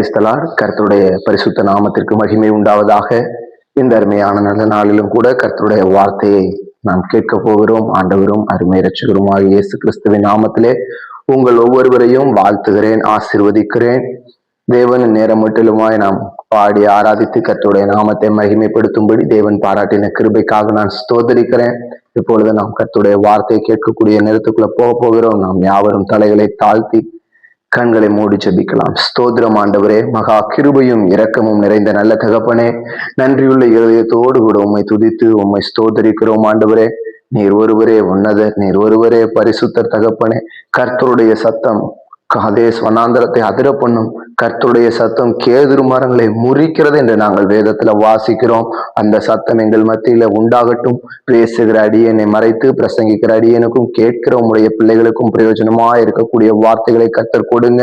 Praise the Lord. கர்த்தருடைய பரிசுத்த நாமத்திற்கு மகிமை உண்டாவதாக. இந்த அருமையான நல்ல நாளிலும் கூட கர்த்தருடைய வார்த்தையை நாம் கேட்க போகிறோம். ஆண்டவரும் அருமை இரட்சகருமாக இயேசு கிறிஸ்துவின் நாமத்திலே உங்கள் ஒவ்வொருவரையும் வாழ்த்துகிறேன், ஆசீர்வதிக்கிறேன். தேவன் நேரம் மட்டிலுமாய் நாம் பாடி ஆராதித்து கர்த்தருடைய நாமத்தை மகிமைப்படுத்தும்படி தேவன் பாராட்டின கிருபைக்காக நான் ஸ்தோத்தரிக்கிறேன். இப்பொழுது நாம் கர்த்தருடைய வார்த்தையை கேட்கக்கூடிய நேரத்துக்குள்ள போகிறோம். நாம் யாவரும் தலைகளை தாழ்த்தி கண்களை மூடி ஜெபிக்கலாம். ஸ்தோத்திரம் ஆண்டவரே, மகா கிருபையும் இரக்கமும் நிறைந்த நல்ல தகப்பனே, நன்றியுள்ள இதயத்தோடு கூட உம்மை துதித்து உம்மை ஸ்தோத்தரிக்கிறோம் ஆண்டவரே. நீர் ஒருவரே உன்னதர், நீர் ஒருவரே பரிசுத்தர் தகப்பனே. கர்த்தருடைய சத்தம் காதேஸ் வனாந்தரத்தை அதிர பண்ணும், கர்த்தருடைய சத்தம் கேதுரு மரங்களை முறிக்கிறது என்று நாங்கள் வேதத்துல வாசிக்கிறோம். அந்த சத்தம் எங்கள் மத்தியில உண்டாகட்டும். பேசுகிற அடியனை மறைத்து பிரசங்கிக்கிற அடியனுக்கும் கேட்கிற உடைய பிள்ளைகளுக்கும் பிரயோஜனமா இருக்கக்கூடிய வார்த்தைகளை கர்த்தர் கொடுங்க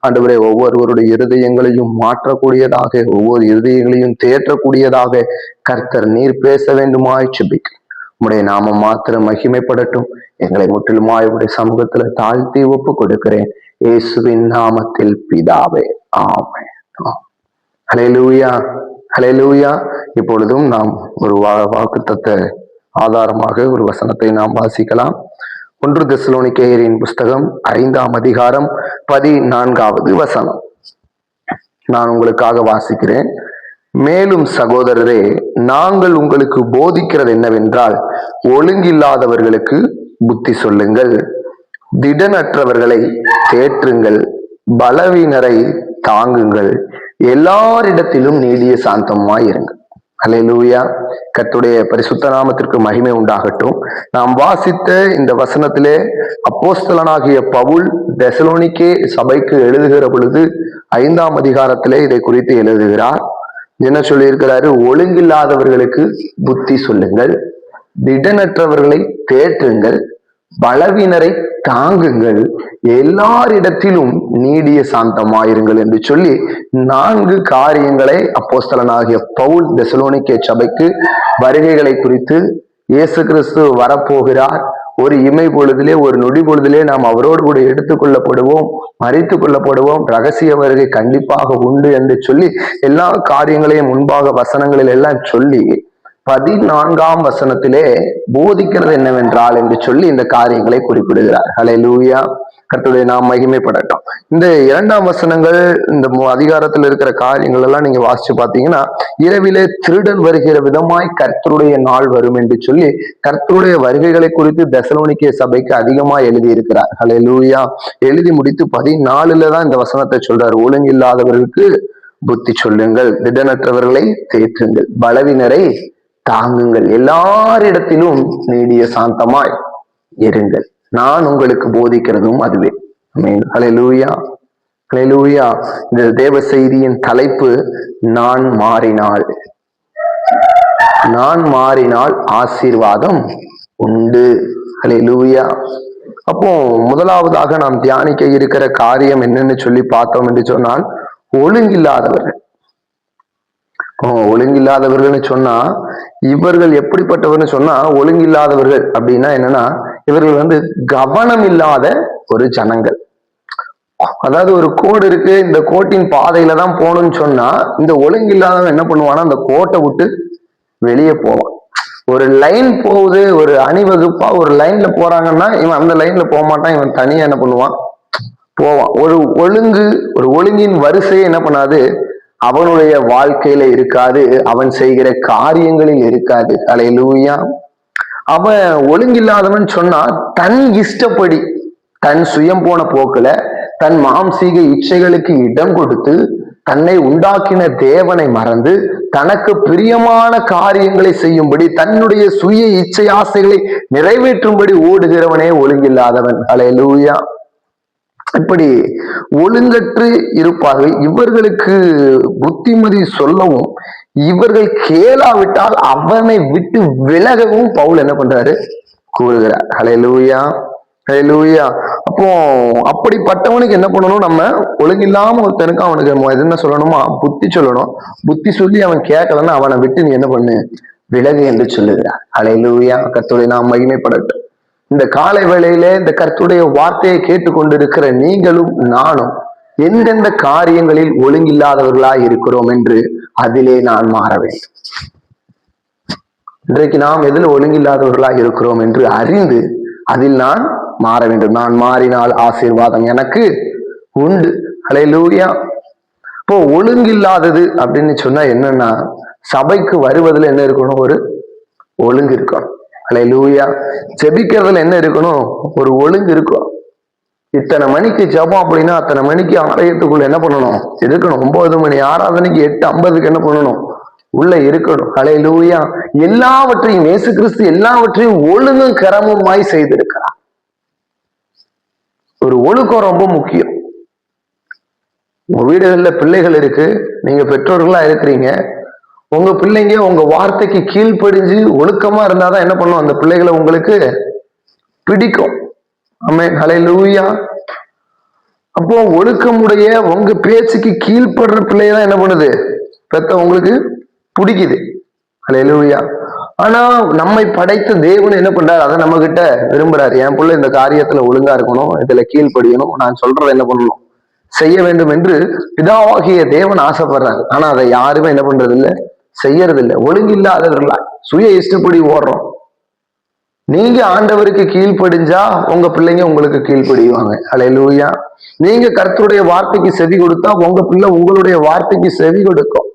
ஆண்டவரே. ஒவ்வொருவருடைய இருதயங்களையும் மாற்றக்கூடியதாக, ஒவ்வொரு இருதயங்களையும் தேற்றக்கூடியதாக கர்த்தர் நீர் பேச வேண்டுமாய் ஜெபிக்க உடைய நாமம் மாத்திரம் மகிமைப்படட்டும். எங்களை முற்றிலுமாய் உடைய சமூகத்துல தாழ்த்தி ஒப்பு கொடுக்கிறேன், இயேசுவின் நாமத்தில் பிதாவே, ஆமென். ஹல்லேலூயா, ஹல்லேலூயா. இப்பொழுதும் நாம் ஒரு வாக்குத்தத்த ஆதாரமாக ஒரு வசனத்தை நாம் வாசிக்கலாம். 1 தெசலோனிக்கேயரின் புஸ்தகம் 5ஆம் அதிகாரம் 14வது வசனம் நான் உங்களுக்காக வாசிக்கிறேன். மேலும் சகோதரரே, நாங்கள் உங்களுக்கு போதிக்கிறது என்னவென்றால், ஒழுங்கில்லாதவர்களுக்கு புத்தி சொல்லுங்கள், திடனற்றவர்களை தேற்றுங்கள், பலவீனரை தாங்குங்கள், எல்லாரிடத்திலும் நீடிய சாந்தமாய் இருங்கள். ஹல்லேலூயா. கர்த்தருடைய பரிசுத்த நாமத்திற்கு மகிமை உண்டாகட்டும். நாம் வாசித்த இந்த வசனத்திலே அப்போஸ்தலனாகிய பவுல் தெசலோனிக்கே சபைக்கு எழுதுகிற பொழுது 5ஆம் அதிகாரத்திலே இதை குறித்து எழுதுகிறார். என்ன சொல்லியிருக்கிறாரு? ஒழுங்கில்லாதவர்களுக்கு புத்தி சொல்லுங்கள், திடனற்றவர்களை தேற்றுங்கள், பலவீனரை தாங்குங்கள், எல்லாரிடத்திலும் நீடிய சாந்தமாயிருங்கள் என்று சொல்லி 4 காரியங்களை அப்போஸ்தலனாகிய பவுல் தெசலோனிக்கே சபைக்கு வருகைகளை குறித்து, இயேசு கிறிஸ்து வரப்போகிறார், ஒரு இமை பொழுதிலே ஒரு நொடி பொழுதிலே நாம் அவரோடு கூட எடுத்துக்கொள்ளப்படுவோம், மறித்து கொள்ளப்படுவோம், ரகசிய வருகை கண்டிப்பாக உண்டு என்று சொல்லி எல்லா காரியங்களையும் முன்பாக வசனங்களில் எல்லாம் சொல்லி 14ஆம் வசனத்திலே போதிக்கிறது என்னவென்றால் என்று சொல்லி இந்த காரியங்களை குறிப்பிடுகிறார். ஹல்லேலூயா. கர்த்தருடைய நாம் மகிமைப்படட்டும். இந்த 2ஆம் வசனங்கள், இந்த அதிகாரத்தில் இருக்கிற காரியங்கள் எல்லாம் நீங்க வாசிச்சு பார்த்தீங்கன்னா, இரவிலே திருடன் வருகிற விதமாய் கர்த்தருடைய நாள் வரும் என்று சொல்லி கர்த்தருடைய வருகைகளை குறித்து தெசலோனிக்கே சபைக்கு அதிகமா எழுதி இருக்கிறார். ஹல்லேலூயா. எழுதி முடித்து 14ல தான் இந்த வசனத்தை சொல்றார். ஒழுங்கில்லாதவர்களுக்கு புத்தி சொல்லுங்கள், திடனற்றவர்களை தேற்றுங்கள், பலவீனரை தாங்குங்கள், எல்லாரிடத்திலும் நீடிய சாந்தமாய் இருங்கள். நான் உங்களுக்கு போதிக்கிறதும் அதுவே. ஆமென். ஹல்லேலூயா, ஹல்லேலூயா. இந்த தேவ செய்தியின் தலைப்பு, நான் மாறினால், நான் மாறினால் ஆசீர்வாதம் உண்டு. ஹல்லேலூயா. அப்போ முதலாவதாக நாம் தியானிக்க இருக்கிற காரியம் என்னன்னு சொல்லி பார்த்தோம் என்று சொன்னால், ஒழுங்கில்லாதவர்கள். ஒழுங்கில்லாதவர்கள்னு சொன்னா இவர்கள் எப்படிப்பட்டவர்னு சொன்னா, ஒழுங்கில்லாதவர்கள் அப்படின்னா என்னன்னா, இவர்கள் கவனம் இல்லாத ஒரு ஜனங்கள். அதாவது ஒரு கோடு இருக்கு, இந்த கோட்டின் பாதையில தான் போகணும்னு சொன்னா, இந்த ஒழுங்கில்லாதவன் என்ன பண்ணுவான்னா அந்த கோட்டை விட்டு வெளியே போவான். ஒரு லைன் போகுது, ஒரு அணிவகுப்பா ஒரு லைன்ல போறாங்கன்னா இவன் அந்த லைன்ல போக மாட்டான், இவன் தனியா என்ன பண்ணுவான், போவான். ஒரு ஒழுங்கின் வரிசையை என்ன பண்ணாது, அவனுடைய வாழ்க்கையில இருக்காது, அவன் செய்கிற காரியங்களில் இருக்காது. ஹல்லேலூயா. அவன் ஒழுங்கில்லாதவன் சொன்னா, தன் இஷ்டப்படி, தன் சுயம் போன போக்குல, தன் மாம்சீக இச்சைகளுக்கு இடம் கொடுத்து, தன்னை உண்டாக்கின தேவனை மறந்து, தனக்கு பிரியமான காரியங்களை செய்யும்படி, தன்னுடைய சுய இச்சை ஆசைகளை நிறைவேற்றும்படி ஓடுகிறவனே ஒழுங்கில்லாதவன். ஹல்லேலூயா. இப்படி ஒழுங்கற்று இருப்பார்கள். இவர்களுக்கு புத்திமதி சொல்லவும், இவர்கள் கேளாவிட்டால் அவனை விட்டு விலகவும் பவுல் என்ன பண்றாரு, கூறுகிறார். ஹல்லேலூயா, ஹல்லேலூயா. அப்போ அப்படிப்பட்டவனுக்கு என்ன பண்ணணும், நம்ம ஒழுங்கில்லாம ஒருத்தனுக்கு அவனுக்கு என்ன சொல்லணுமா, புத்தி சொல்லணும். புத்தி சொல்லி அவன் கேட்கலன்னா அவனை விட்டு நீ என்ன பண்ணு, விலகு என்று சொல்லுகிறார். ஹல்லேலூயா. கர்த்தருடைய நாம் மகிமைப்படட்டும். இந்த காலை வேளையிலே இந்த கர்த்தருடைய வார்த்தையை கேட்டுக்கொண்டிருக்கிற நீங்களும் நானும் எந்தெந்த காரியங்களில் ஒழுங்கில்லாதவர்களாய் இருக்கிறோம் என்று அதிலே நான் மாற வேண்டும். இன்றைக்கு நாம் எதில் ஒழுங்கில்லாதவர்களாய் இருக்கிறோம் என்று அறிந்து அதில் நான் மாற வேண்டும். நான் மாறினால் ஆசீர்வாதம் எனக்கு உண்டு. ஹல்லேலூயா. இப்போ ஒழுங்கில்லாதது அப்படின்னு சொன்னா என்னன்னா, சபைக்கு வருவதில் என்ன இருக்கணும்? ஒரு ஒழுங்கு இருக்கணும். ஹல்லேலூயா. ஜெபிக்கிறதுல என்ன இருக்கணும்? ஒரு ஒழுங்கு இருக்கும். இத்தனை மணிக்கு ஜெபம் அப்படின்னா அத்தனை மணிக்கு ஆலயத்துக்குள்ள என்ன பண்ணணும்? இருக்கணும். 9 மணி ஆராதனைக்கு 8:50 என்ன பண்ணணும்? உள்ள இருக்கணும். ஹல்லேலூயா. எல்லாவற்றையும் இயேசு கிறிஸ்து எல்லாவற்றையும் ஒழுங்கும் கிரமமாய் செய்திருக்கிறார். ஒரு ஒழுக்கம் ரொம்ப முக்கியம். உங்க வீடுகள்ல பிள்ளைகள் இருக்கு, நீங்க பெற்றோர்களா இருக்கிறீங்க. உங்க பிள்ளைங்க உங்க வார்த்தைக்கு கீழ்ப்படிஞ்சு ஒழுக்கமா இருந்தாதான் என்ன பண்ணும்? அந்த பிள்ளைகளை உங்களுக்கு பிடிக்கும். ஆமென். ஹல்லேலூயா. அப்போ ஒழுக்கமுடைய உங்க பேச்சுக்கு கீழ்ப்படுற பிள்ளைதான் என்ன பண்ணுது? பெத்த உங்களுக்கு பிடிக்குது. ஹல்லேலூயா. ஆனா நம்மை படைத்த தேவன் என்ன பண்றாரு? அதை நம்ம கிட்ட விரும்புறாரு. என் பிள்ளை இந்த காரியத்துல ஒழுங்கா இருக்கணும், இதுல கீழ்ப்படியணும், நான் சொல்றதை என்ன பண்ணணும்? செய்ய வேண்டும் என்று பிதாவாகிய தேவன் ஆசைப்படுறாரு. ஆனா அதை யாருமே என்ன பண்றது இல்லை? செய்யறது இல்லை. ஒழுங்கில்லாதவர்களா சுய இஷ்டப்படி ஓடுறோம். நீங்க ஆண்டவருக்கு கீழ்ப்படிஞ்சா உங்க பிள்ளைங்க உங்களுக்கு கீழ்ப்படிவாங்க. ஹல்லேலூயா. நீங்க கர்த்தருடைய வார்த்தைக்கு செவி கொடுத்தா உங்க பிள்ளை உங்களுடைய வார்த்தைக்கு செவி கொடுக்கும்.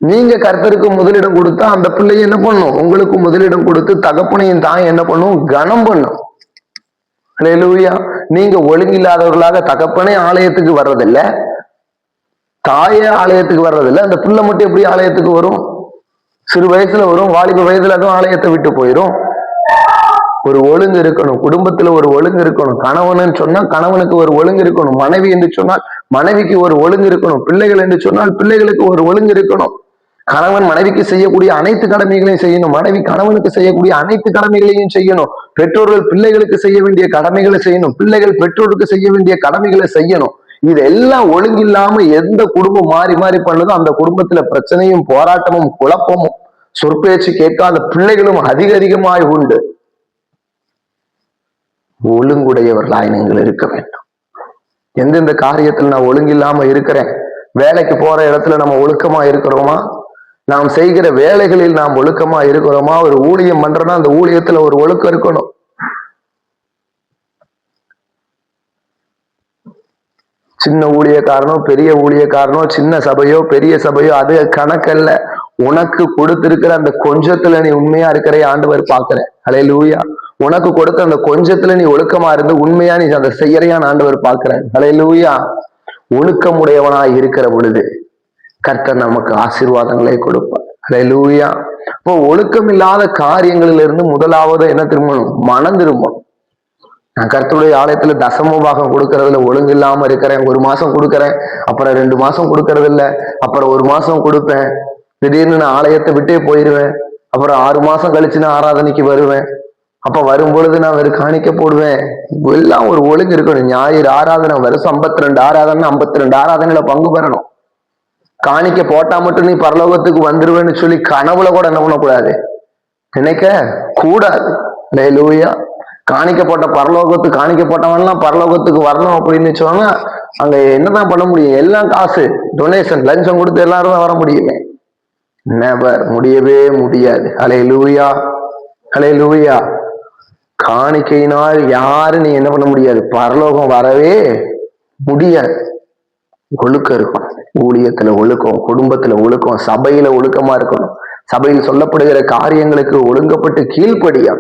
நீங்க கர்த்தருக்கு முதலிடம் கொடுத்தா அந்த பிள்ளைய என்ன பண்ணும்? உங்களுக்கு முதலிடம் கொடுத்து தகப்பனையும் தாய் என்ன பண்ணும்? கனம் பண்ணும். ஹல்லேலூயா. நீங்க ஒழுங்கில்லாதவர்களாக தகப்பனே ஆலயத்துக்கு வர்றதில்ல, தாயே ஆலயத்துக்கு வர்றதில்ல, அந்த பிள்ளை மட்டும் எப்படி ஆலயத்துக்கு வரும்? சிறு வயசுல வரும், வாலிப வயதுல அதுவும் ஆலயத்தை விட்டு போயிடும். ஒரு ஒழுங்கு இருக்கணும். குடும்பத்துல ஒரு ஒழுங்கு இருக்கணும். கணவன் சொன்னா கணவனுக்கு ஒரு ஒழுங்கு இருக்கணும். மனைவி என்று சொன்னால் மனைவிக்கு ஒரு ஒழுங்கு இருக்கணும். பிள்ளைகள் என்று சொன்னால் பிள்ளைகளுக்கு ஒரு ஒழுங்கு இருக்கணும். கணவன் மனைவிக்கு செய்யக்கூடிய அனைத்து கடமைகளையும் செய்யணும். மனைவி கணவனுக்கு செய்யக்கூடிய அனைத்து கடமைகளையும் செய்யணும். பெற்றோர்கள் பிள்ளைகளுக்கு செய்ய வேண்டிய கடமைகளை செய்யணும். பிள்ளைகள் பெற்றோருக்கு செய்ய வேண்டிய கடமைகளை செய்யணும். இதெல்லாம் ஒழுங்கில்லாம எந்த குடும்பம் மாறி மாறி பண்ணுதோ அந்த குடும்பத்துல பிரச்சனையும் போராட்டமும் குழப்பமும் சொற்பேச்சு கேட்காத பிள்ளைகளும் அதிகமாய் உண்டு. ஒழுங்குடையவர்களாய் நீங்கள் இருக்க வேண்டும். எந்தெந்த காரியத்துல நான் ஒழுங்கில்லாம இருக்கிறேன்? வேலைக்கு போற இடத்துல நம்ம ஒழுக்கமா இருக்கிறோமா? நாம் செய்கிற வேலைகளில் நாம் ஒழுக்கமா இருக்கிறோமா? ஒரு ஊழியம் பண்றோம்னா அந்த ஊழியத்துல ஒரு ஒழுக்கம் இருக்கணும். சின்ன ஊழியக்காரனோ பெரிய ஊழியக்காரனோ, சின்ன சபையோ பெரிய சபையோ அது கணக்கல்ல. உனக்கு கொடுத்திருக்கிற அந்த கொஞ்சத்துல நீ உண்மையா இருக்கிற ஆண்டவர் பார்க்கிற. ஹல்லேலூயா. உனக்கு கொடுத்த அந்த கொஞ்சத்துல நீ ஒழுக்கமா இருந்து உண்மையா நீ அந்த செய்யறையான ஆண்டவர் பார்க்கிறேன். ஹல்லேலூயா. ஒழுக்கமுடையவனாய் இருக்கிற பொழுது கர்த்தர் நமக்கு ஆசீர்வாதங்களை கொடுப்பார். ஹல்லேலூயா. இப்போ ஒழுக்கம் இல்லாத காரியங்களிலிருந்து முதலாவது என்ன திரும்பணும்? மனம் திரும்பணும். நான் கர்த்தருடைய ஆலயத்துல தசமபாகம் கொடுக்கறதுல ஒழுங்கு இல்லாம இருக்கிறேன். 1 மாசம் கொடுக்கறேன், அப்புறம் 2 மாசம் கொடுக்கறது இல்ல, அப்புறம் 1 மாசம் கொடுப்பேன், திடீர்னு நான் ஆலயத்தை விட்டே போயிடுவேன், அப்புறம் 6 மாசம் கழிச்சு நான் ஆராதனைக்கு வருவேன், அப்ப வரும்பொழுது நான் வெறும் காணிக்க போடுவேன். எல்லாம் ஒரு ஒழுங்கு இருக்கணும். ஞாயிறு ஆராதனை வருஷம் 52 ஆராதனை, 52 ஆராதனையில பங்கு பெறணும். காணிக்க போட்டா மட்டும் நீ பரலோகத்துக்கு வந்துருவேன்னு சொல்லி கனவுல கூட என்ன பண்ணக்கூடாது? நினைக்க கூடாது. ஹல்லேலூயா. காணிக்க போட்ட பரலோகத்துக்கு காணிக்க போட்டவன்லாம் பரலோகத்துக்கு வரணும் அப்படின்னு சொன்னா அங்க என்னதான் பண்ண முடியும்? எல்லாம் காசு, டொனேஷன், லஞ்சம் கொடுத்து எல்லாரும் வர முடியுமே? நெவர், முடியவே முடியாது. ஹல்லேலூயா. ஹல்லேலூயா. காணிக்கையினால் யாரு நீ என்ன பண்ண முடியாது? பரலோகம் வரவே முடியாது. ஒழுக்கம் இருக்கணும். ஊழியத்துல ஒழுக்கம், குடும்பத்துல ஒழுக்கம், சபையில ஒழுக்கமா இருக்கணும். சபையில் சொல்லப்படுகிற காரியங்களுக்கு ஒழுங்கப்பட்டு கீழ்ப்படியா.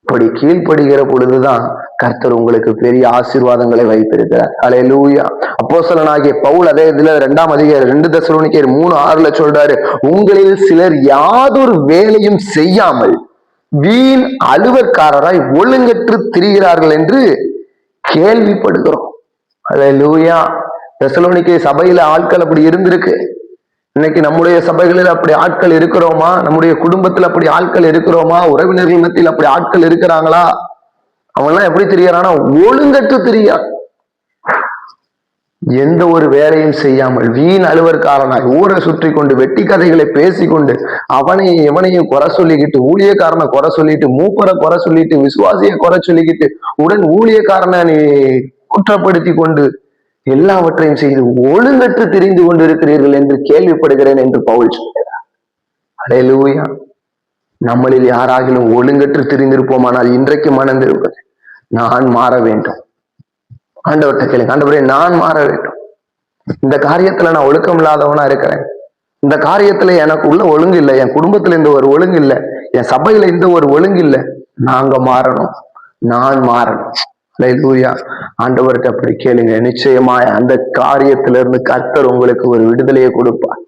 இப்படி கீழ்ப்படுகிற பொழுதுதான் கர்த்தர் உங்களுக்கு பெரிய ஆசீர்வாதங்களை வைத்திருக்கிறார். ஹல்லேலூயா. அப்போஸ்தலனாகிய பவுல் அதே இதுல 2ஆம் அதிகாரம் 2 தெசலோனிக்கேயர் 3:6 சொல்றாரு, உங்களில் சிலர் யாதொரு வேலையும் செய்யாமல் வீண் அலுவற்காரராய் ஒழுங்கற்று திரிகிறார்கள் என்று கேள்விப்படுகிறோம். ஹல்லேலூயா. தெசலோனிக்கே சபையில ஆட்கள் அப்படி இருந்திருக்கு. இன்னைக்கு நம்முடைய சபைகளில் அப்படி ஆட்கள் இருக்கிறோமா? நம்முடைய குடும்பத்துல அப்படி ஆட்கள் இருக்கிறோமா? உறவினர்கள் மத்தியில் அப்படி ஆட்கள் இருக்கிறாங்களா? அவன் எல்லாம் எப்படி திரியறானா? ஒழுங்கற்று திரியான். எந்த ஒரு வேலையும் செய்யாமல் வீண் அலுவற்காரனாய் ஊரை சுற்றி கொண்டு வெட்டி கதைகளை பேசிக்கொண்டு அவனையும் இவனையும் குறை சொல்லிக்கிட்டு, ஊழியக்காரனை குறை சொல்லிட்டு, மூப்பரை குறை சொல்லிட்டு, விசுவாசியை குறை சொல்லிக்கிட்டு, உடன் ஊழியக்காரனை நீ குற்றப்படுத்தி கொண்டு எல்லாவற்றையும் செய்து ஒழுங்கற்று திரிந்து கொண்டிருக்கிறீர்கள் என்று கேள்விப்படுகிறேன் என்று பவுல் சொல்கிறார். அல்லேலூயா. நம்மளில் யாராகிலும் ஒழுங்கற்று திரிந்திருப்போமானால் இன்றைக்கு மனம் திரும்புவது, நான் மாற வேண்டும். ஆண்டவர்கிட்ட கேளுங்க, ஆண்டவரே நான் மாற வேண்டும். இந்த காரியத்துல நான் ஒழுக்கம் இல்லாதவனா இருக்கிறேன். இந்த காரியத்துல எனக்கு உள்ள ஒழுங்கு இல்லை, என் குடும்பத்துல இந்த ஒரு ஒழுங்கு இல்லை, என் சபையில இந்த ஒரு ஒழுங்கு இல்லை. நாங்க மாறணும், நான் மாறணும். அல்லேலூயா. ஆண்டவர்கிட்ட அப்படி கேளுங்க. நிச்சயமாய் அந்த காரியத்திலிருந்து கர்த்தர் உங்களுக்கு ஒரு விடுதலையை கொடுப்பார்.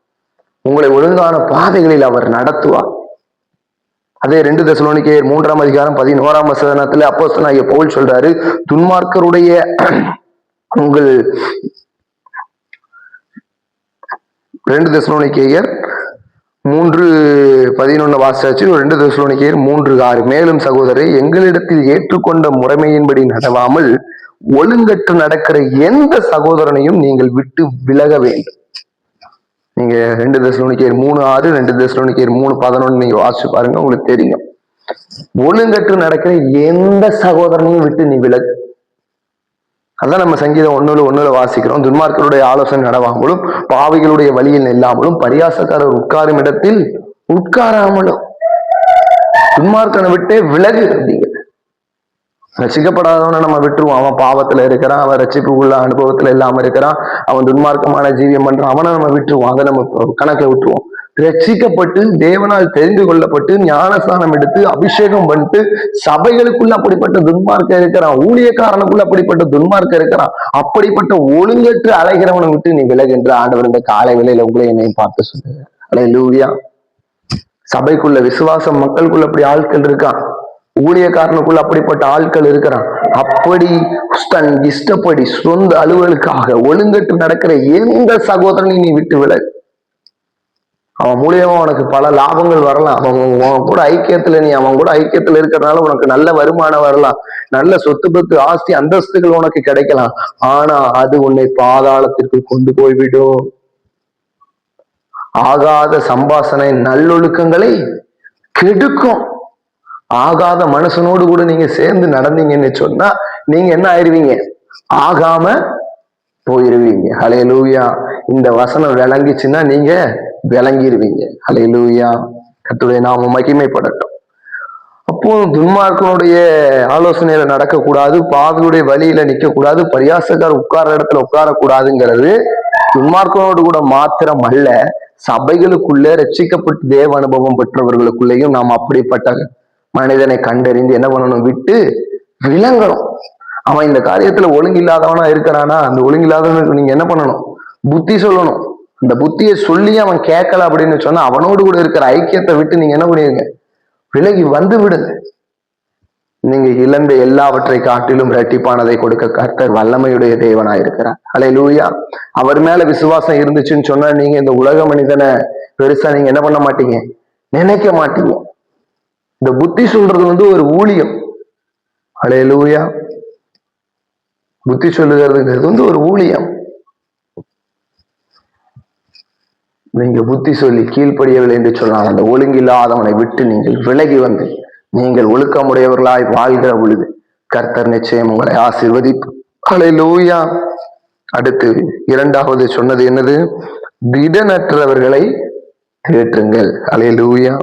உங்களை ஒழுங்கான பாதைகளில் அவர் நடத்துவார். அதே 2 தெசலோனிக்கேயர் 3:11 அப்போஸ்தலனாகிய பவுல் சொல்றாரு, துன்மார்க்கருடைய உங்கள் 2 தெசலோனிக்கேயர் 3:11 வாசிச்சு 2 தெசலோனிக்கேயர் 3:6 மேலும் சகோதரரை எங்களிடத்தில் ஏற்றுக்கொண்ட முறைமையின்படி நடவாமல் ஒழுங்கற்று நடக்கிற எந்த சகோதரனையும் நீங்கள் விட்டு விலக வேண்டும். நீங்க 2 தெசலோனிக்கேயர் 3:6 2 தெசலோனிக்கேயர் 3:11 நீங்க வாசிச்சு பாருங்க, உங்களுக்கு தெரியும். ஒழுங்கற்று நடக்கிற எந்த சகோதரனையும் விட்டு நீ விலகு. அதான் நம்ம சங்கீதம் 1:1 வாசிக்கிறோம். துன்மார்க்கருடைய ஆலோசனை நடவாமலும் பாவிகளுடைய வழியில் நில்லாமலும் பரியாசக்காரர் உட்காரும் இடத்தில் உட்காராமலும். துன்மார்க்கனை விட்டே விலகு அப்படிங்கிற. ரசிக்கப்படாதவனை நம்ம விட்டுருவோம். அவன் பாவத்துல இருக்கிறான், அவன் ரட்சிப்புக்குள்ள அனுபவத்துல இல்லாம இருக்கிறான், அவன் துன்மார்க்கமான ஜீவியம் பண்றான், அவனை நம்ம விட்டுருவோம். அதை நம்ம கணக்குல விட்டுருவோம். ரட்சிக்கப்பட்டு தேவனால் தெரிந்து கொள்ளப்பட்டு ஞானஸ்தானம் எடுத்து அபிஷேகம் பண்ணிட்டு சபைகளுக்குள்ள அப்படிப்பட்ட துன்மார்க்க இருக்கிறான், ஊழியக்காரனுக்குள்ள அப்படிப்பட்ட துன்மார்க்க இருக்கிறான். அப்படிப்பட்ட ஒழுங்கற்று அலைகிறவனை விட்டு நீ விலகுன்ற ஆண்டவர் இந்த காலை வேளையில உங்களை என்னையும் பார்த்து சொல்லுங்க. அல்லேலூயா. சபைக்குள்ள விசுவாசம் மக்களுக்குள்ள அப்படி ஆட்கள் இருக்கான், ஊழியக்காரனுக்குள்ள அப்படிப்பட்ட ஆட்கள் இருக்கிறான். அப்படி தன் இஷ்டப்படி சொந்த அலுவலுக்காக ஒழுங்கற்று நடக்கிற எந்த சகோதரனையும் நீ விட்டு விலகு. அவன் மூலியமா உனக்கு பல லாபங்கள் வரலாம். அவன் கூட ஐக்கியத்துல நீ அவன் கூட ஐக்கியத்துல இருக்கிறதுனால உனக்கு நல்ல வருமானம் வரலாம், நல்ல சொத்து பத்து ஆஸ்தி அந்தஸ்துகள் உனக்கு கிடைக்கலாம். ஆனா அது உன்னை பாதாளத்திற்கு கொண்டு போய்விடும். ஆகாத சம்பாசனை நல்லொழுக்கங்களை கெடுக்கும். ஆகாத மனுஷனோடு கூட நீங்க சேர்ந்து நடந்தீங்கன்னு சொன்னா நீங்க என்ன ஆயிருவீங்க? ஆகாம போயிருவீங்க. ஹல்லேலூயா. இந்த வசனம் விளங்கிச்சுன்னா நீங்க விளங்கிடுவீங்க. ஹல்லேலூயா. கர்த்தருடைய நாமம் மகிமைப்படட்டும். அப்போ துன்மார்க்கனுடைய ஆலோசனையில நடக்கக்கூடாது, பாவியுடைய வழியில நிக்க கூடாது, பரியாசக்கார் உட்கார இடத்துல உட்காரக்கூடாதுங்கிறது துன்மார்க்கனோடு கூட மாத்திரம் அல்ல, சபைகளுக்குள்ள ரட்சிக்கப்பட்டு தேவ அனுபவம் பெற்றவர்களுக்குள்ளேயும் நாம் அப்படிப்பட்ட மனிதனை கண்டறிந்து என்ன பண்ணணும்? விட்டு விளங்கணும். அவன் இந்த காரியத்துல ஒழுங்கில்லாதவனா இருக்கிறானா, அந்த ஒழுங்கில்லாதவனுக்கு நீங்க என்ன பண்ணணும்? புத்தி சொல்லணும். அந்த புத்தியை சொல்லி அவன் கேட்கல அப்படின்னு சொன்னா அவனோடு கூட இருக்கிற ஐக்கியத்தை விட்டு நீங்க என்ன பண்ணிருங்க? விலகி வந்து விடுங்க. நீங்க இழந்த எல்லாவற்றை காட்டிலும் இரட்டிப்பானதை கொடுக்க கர்த்தர் வல்லமையுடைய தேவனா இருக்கிறார். ஹல்லேலூயா. அவர் மேல விசுவாசம் இருந்துச்சுன்னு சொன்னா நீங்க இந்த உலக மனிதனை பெருசா நீங்க என்ன பண்ண மாட்டீங்க? நினைக்க மாட்டீங்க. இந்த புத்தி சொல்றது ஒரு ஊழியம். ஹல்லேலூயா. புத்தி சொல்லுகிறதுங்கிறது ஒரு ஊழியம். நீங்க புத்தி சொல்லி கீழ்ப்படியவில்லை என்று சொன்னால் அந்த ஒழுங்கில்லாதவனை விட்டு நீங்கள் விலகி வந்து நீங்கள் ஒழுக்கமுடையவர்களாய் வாழ்கிற பொழுது கர்த்தர் நிச்சயம் உங்களை ஆசீர்வதிப்பார். ஹல்லேலூயா. அடுத்து 2வது சொன்னது என்னது? திடனற்றவர்களை தேற்றுங்கள். ஹல்லேலூயா.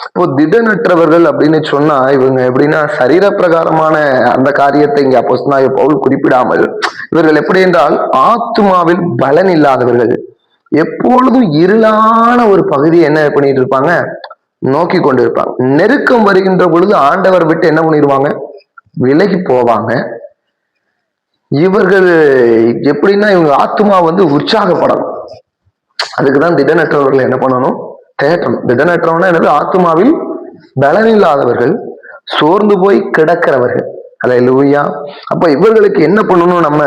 இப்போ திடனற்றவர்கள் அப்படின்னு சொன்னா இவங்க எப்படின்னா சரீர பிரகாரமான அந்த காரியத்தை இங்க அப்போஸ்தலனாகிய பவுல் குறிப்பிடாமல் இவர்கள் எப்படி என்றால் ஆத்துமாவில் பலன் இல்லாதவர்கள், எப்பொழுதும் இருளான ஒரு பகுதியை என்ன பண்ணிட்டு இருப்பாங்க? நோக்கி கொண்டு இருப்பாங்க. நெருக்கம் வருகின்ற பொழுது ஆண்டவர் விட்டு என்ன பண்ணிடுவாங்க? விலகி போவாங்க. இவர்கள் எப்படின்னா இவங்க ஆத்துமா உற்சாகப்படணும். அதுக்குதான் திடனற்றவர்கள் என்ன பண்ணணும்? தேட்டணும். திடனற்றவனா என்னது? ஆத்துமாவில் பலனில்லாதவர்கள், சோர்ந்து போய் கிடக்கிறவர்கள். அல்லேலூயா. அப்ப இவர்களுக்கு என்ன பண்ணணும்? நம்ம